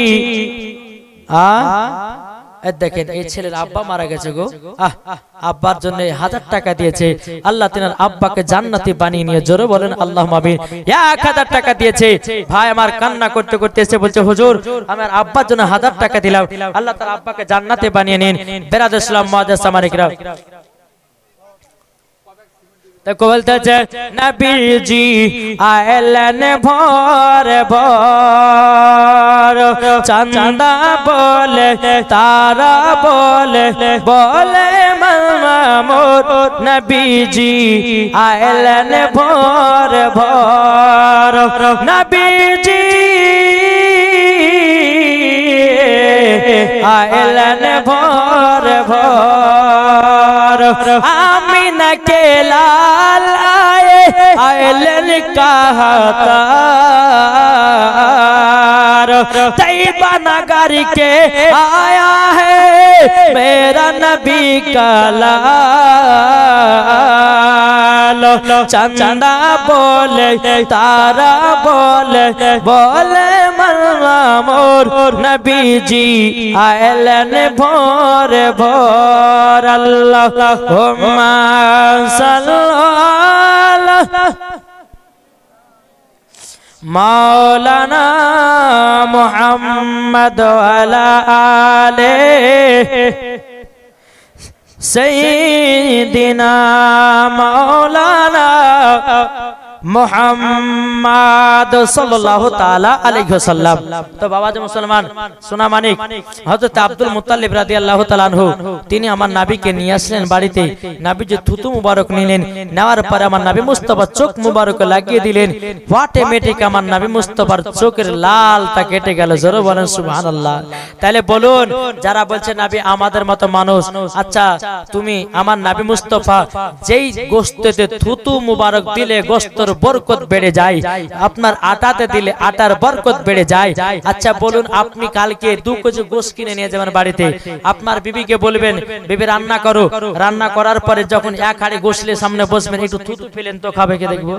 দেখেন এই ছেলের আব্বা মারা গেছে গো, আব্বার জন্য 1000 টাকা দিয়েছে। আল্লাহ তিনার আব্বাকে জান্নাতি বানিয়ে নিয়ে জোরে বলেন আল্লাহুম্মা আমিন। 1000 টাকা দিয়েছে। ভাই আমার কান্না করতে করতে এসে বলছে হুজুর আমার আব্বার জন্য 1000 টাকা দিলাম, আল্লাহ তার আব্বাকে জান্নাতি বানিয়ে নিন। বেরাদ ইসলাম মুআজ্জাজ সামানিকরা দেখো বলতেছে নবীজি আইলেন ভোর ভোর। চাঁদা বলে তারা বলে বলে মামর নবীজি আইলেন ভোর ভোর। নবীজি আইলেন ভোর ভোর। আমিনা के लाल आए आए आयलन कहतार तैयबा नगर के आया है मेरा नबी का लाल चंदा बोले तारा बोले बोले मल्ला मोर नबी जी आयलन भोर भोर अल्लाहुम्मा सल्लल्लाहु मौलाना मुहम्मद वाला आले सय्यिदिना मौलाना मुहम्मद सल्लल्लाहु ताला अलैहि वसल्लम। तो बाबा जो मुसलमान सुना मानिक हजरत আব্দুল মুত্তালিব রাদিয়াল্লাহু তাআলা আনহু তিনি আমার নবীকে নিয়ে আসলেন বাড়িতে। নবী যে থুতু মুবারক নিলেন, নেওয়ার পরে আমার নবী মুস্তাফা চোখ মুবারক লাগিয়ে দিলেন। অটোমেটিক আমার নবী মুস্তাফার চোখের লালটা কেটে গেল। জোরে বলেন সুবহানাল্লাহ। তাহলে বলুন যারা বলছে নবী আমাদের মতো মানুষ, আচ্ছা তুমি আমার নবী মুস্তাফা যেই গোশতেতে থুতু মুবারক দিলে গোশতর বরকত বেড়ে যায়, আপনার আটাতে দিলে আটার বরকত বেড়ে যায়। আচ্ছা বলুন আপনি কালকে 2 কেজি গোশত কিনে নিয়ে যাবেন বাড়িতে, আপনার বিবিকে বলবেন বিবি রান্না করো, রান্না করার পরে যখন এক হাঁড়ি গোশতের সামনে বসবেন একটু থুতু ফেলেন তো খাবে কে দেখবো?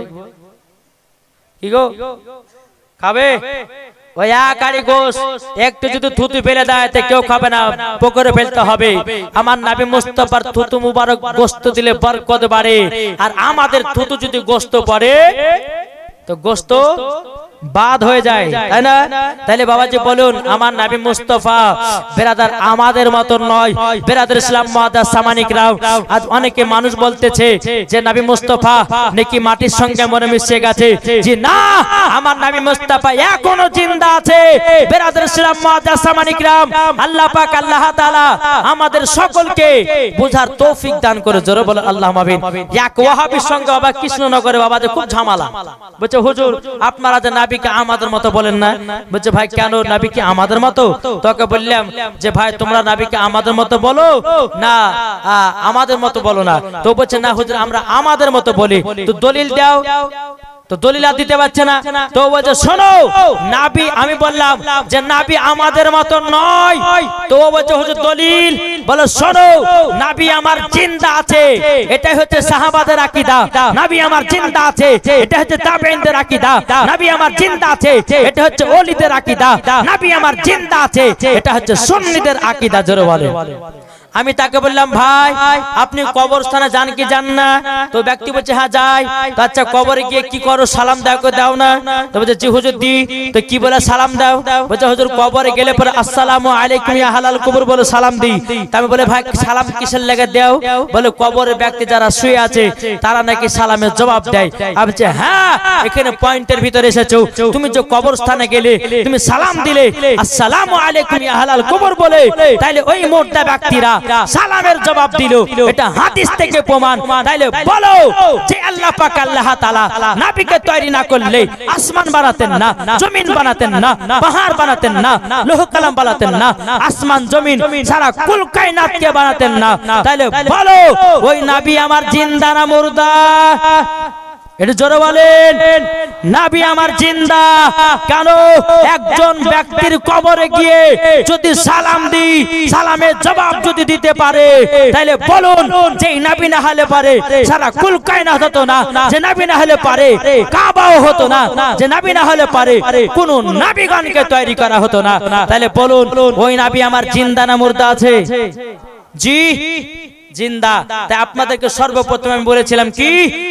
কি গো খাবে? ওই এক হাঁড়ি গোশত একটু যদি থুতু ফেলে দেয় তো কেউ খাবে না, পুকুরে ফেলতে হবে। আমার নবী মুস্তাফার থুতু মুবারক গোশত দিলে বরকত বাড়ে, আর আমাদের থুতু যদি গোশত পড়ে তো গোশত বাদ হয়ে যায়, তাই না? তাহলে বাবাজি বলুন আমার নবী মুস্তাফা বেরাদার আমাদের মত নয়। বেরাদার ইসলাম মুআদ্দাস সামানিকরাও আজ অনেকে মানুষ বলতেছে যে নবী মুস্তাফা নাকি মাটির সঙ্গে মরে মিশে গেছে। জি না, আমার নবী মুস্তাফা এখনো জিন্দা আছে। বেরাদার ইসলাম মুআদ্দাস সামানিকরাও আল্লাহ পাক আল্লাহ তাআলা আমাদের সকলকে বুঝার তৌফিক দান করে। জোরে বলে আল্লাহুম্মা আমিন। এক ওয়াহাবীর সঙ্গে বাবা কৃষ্ণনগরে বাবাদের খুব ঝামেলা। বলছে হুজুর আপনারা যে নবীকে আমাদের মতো বলেন না। বলছে ভাই কেন নবীকে আমাদের মতো? তোকে বললাম যে ভাই তোমরা নবীকে আমাদের মতো বলো না আমাদের মতো বলো না। তো বলছে না হুজুর আমরা আমাদের মতো বলি। তো দলিল দাও। তো দলিল দিতে পারছে না। তো বলছে শোনো নবী, আমি বললাম যে নবী আমাদের মতো নয়। তো বলছে হুজুর দলিল। বলো শোনো নবী আমার জিন্দা আছে, এটাই হচ্ছে সাহাবাদের আকীদা। নবী আমার জিন্দা আছে, এটা হচ্ছে তাবেঈনদের আকীদা। নবী আমার জিন্দা আছে, এটা হচ্ছে ওলিদের আকীদা। নবী আমার জিন্দা আছে, এটা হচ্ছে সুন্নিদের আকীদা। জোরে বলে। আমি তাকে বললাম ভাই আপনি কবরস্থানে যান কি যান না? তো ব্যক্তি বলছে হ্যাঁ যাই। তো আচ্ছা কবরে গিয়ে কি করো, সালাম দাও করে দাও না? তো বলছে জি হুজুর দি। তো কি বলে সালাম দাও? বলছে হুজুর কবরে গেলে পরে আসসালামু আলাইকুম ইয়া হালাল কবর বলে সালাম দিই। তা আমি বলে ভাই সালাম কিসের লেগে দাও? বলে কবরের ব্যক্তি যারা শুয়ে আছে তারা নাকি সালামের জবাব দেয়। আমি বলছি হ্যাঁ এখানে পয়েন্টের ভিতরে এসেছো। তুমি যে কবরস্থানে গেলে তুমি সালাম দিলে আসসালামু আলাইকুম ইয়া হালাল কবর বলে, তাইলে ওই মুর্দা ব্যক্তিরা সালামের জবাব দিল। এটা হাদিস থেকে প্রমাণ। তাইলে বলো যে আল্লাহ পাক আল্লাহ তাআলা নবীকে তৈরি না করলে আসমান বানাতেন না, জমিন বানাতেন না, পাহাড় বানাতেন না, লৌহ কলম বানাতেন না, আসমান জমিন সারা কুল কায়নাতকে বানাতেন না। তাইলে বলো ওই নবী আমার জিন্দা না মুর্দা? এটা জোরে বলেন। নবী আমার জিন্দা। কেন? একজন ব্যক্তির কবরে গিয়ে যদি সালাম দিই, সালামের জবাব যদি দিতে পারে, তাহলে বলুন যে নবী না হলে পারে সারা কুল কায়নাত হতো না, যে নবী না হলে পারে কাবাও হতো না, যে নবী না হলে পারে কোন নবীগণকে তৈরি করা হতো না। তাহলে বলুন ওই নবী আমার জিন্দা না মুর্দা আছে? জি জিন্দা। তাই আপনাদেরকে সর্বপ্রথম আমি বলেছিলাম কি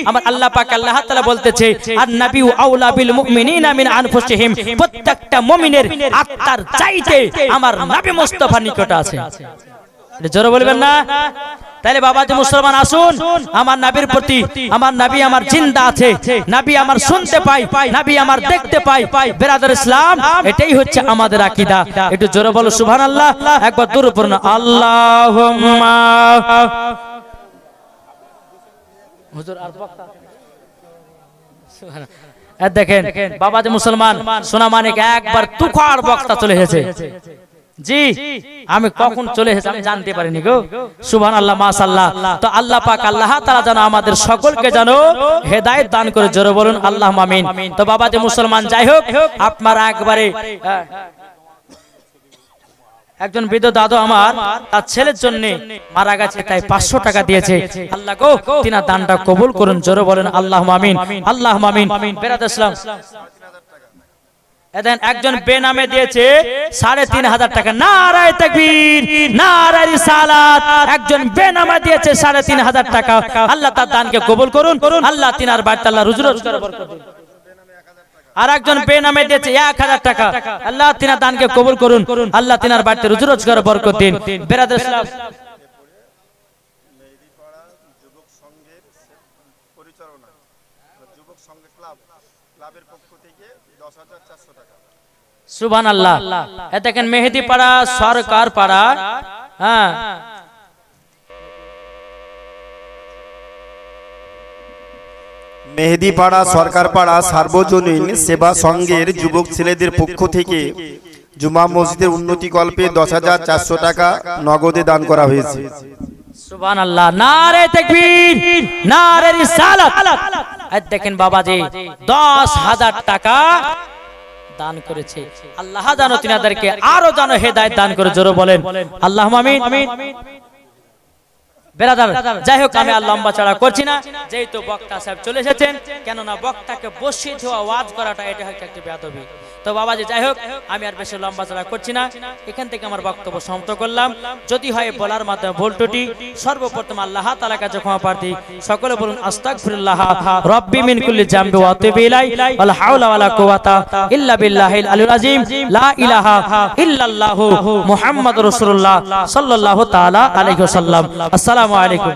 আমার আল্লাহ পাক আল্লাহ তাআলা বলতেছে আর নাবিউ আউলা বিল মুমিনিনা মিন আনফুসিহিম, প্রত্যেকটা মুমিনের আত্মার চাইতে আমার নবী মুস্তাফা নিকট আছে। জোরে বলবেন না? তাহলে বাবাজি মুসলমান আসুন আমার নবীর প্রতি, আমার নবী আমার জিন্দা আছে, নবী আমার শুনতে পাই, নবী আমার দেখতে পাই। বেরাদার ইসলাম এটাই হচ্ছে আমাদের আকীদা। একটু জোরে বলো সুবহানাল্লাহ, একবার দূরে পড়ুন আল্লাহুম্মা। হুজুর আর বক্তা দেখেন বাবাজি মুসলমান সোনা মানিক একবার তুখার বক্তা চলে এসেছে। জি আমি কখন চলে এসেছি আমি জানতে পারিনি গো। সুবহানাল্লাহ, মাশাআল্লাহ। তো আল্লাহ পাক আল্লাহ তাআলা যেন আমাদের সকলকে যেন হেদায়েত দান করে, জোরে বলুন আল্লাহুম্মা আমিন। তো বাবা যে মুসলমান, যাই হোক আপনারা একবারে একজন বৃদ্ধ দাদু আমার তার ছেলের জন্য মারা গেছে, তাই 500 টাকা দিয়েছে। আল্লাহ গো তিনার দানটা কবুল করুন, জোরে বলেন আল্লাহুম্মা আমিন, আল্লাহুম্মা আমিন। বেরাদ ইসলাম এদেন একজন বেনামে দিয়েছে 3500 টাকা। নারায়ে তাকবীর, নারায়ে রিসালাত। একজন বেনামে দিয়েছে 3500 টাকা। আল্লাহ তার দানকে কবুল করুন, আল্লাহ তিনার বাড়িতে আল্লাহ রুজি রোজগার বরকত দিন। আর একজন বেনামে দিয়েছে 1000 টাকা। আল্লাহ তিনার দানকে কবুল করুন, আল্লাহ তিনার বাড়িতে রুজি রোজগার বরকত দিন। বেরাদর ইসলাম যুবক সংঘের পরিচালনা যুবক সংঘ ক্লাবের পক্ষ থেকে 10400 টাকা। সুবহানাল্লাহ। এ দেখেন মেহেদি পাড়া সরকার পাড়া, হ্যাঁ মেহেদিপাড়া সরকারপাড়া সার্বজনীন সেবা সংঘের যুবক ছেলেদের পক্ষ থেকে জুমা মসজিদের উন্নতিকল্পে 10400 টাকা নগদে দান করা হয়েছে। সুবহানাল্লাহ, নারে তাকবীর, নারে রিসালাত। আর দেখেন বাবাজি 10000 টাকা দান করেছে। আল্লাহ জানো তিনাদেরকে আরো জানো হেদায়েত দান করে, জোরে বলেন আল্লাহুম্মা আমিন। বেরাদার যাই হোক আমি আর লম্বা চড়া করছি না, যেহেতু বক্তা সাহেব চলে এসেছেন, কেননা বক্তাকে বসিয়ে দেওয়া ওয়াজ করাটা এটা হচ্ছে একটা বেয়াদবি। তো বাবাজি যাই হোক আমি আর বেশি লম্বা চড়া করছি না, এখান থেকে আমার বক্তব্য সমাপ্ত করলাম। যদি হয় বলার মাধ্যমে ভুল ত্রুটি, সর্বপ্রথম আল্লাহ তাআলার কাছে ক্ষমা প্রার্থী। সকলে বলুন আস্তাগফিরুল্লাহ রাব্বি মিন কুল্লি জামবি ওয়া আতুবু ইলাইহি ওয়ালা হাওলা ওয়ালা কুওয়াতা ইল্লা বিল্লাহিল আলিয়্যিল আযীম লা ইলাহা ইল্লাল্লাহু মুহাম্মাদুর রাসূলুল্লাহ সাল্লাল্লাহু তাআলা আলাইহি ওয়াসাল্লাম। আসসালামু আলাইকুম।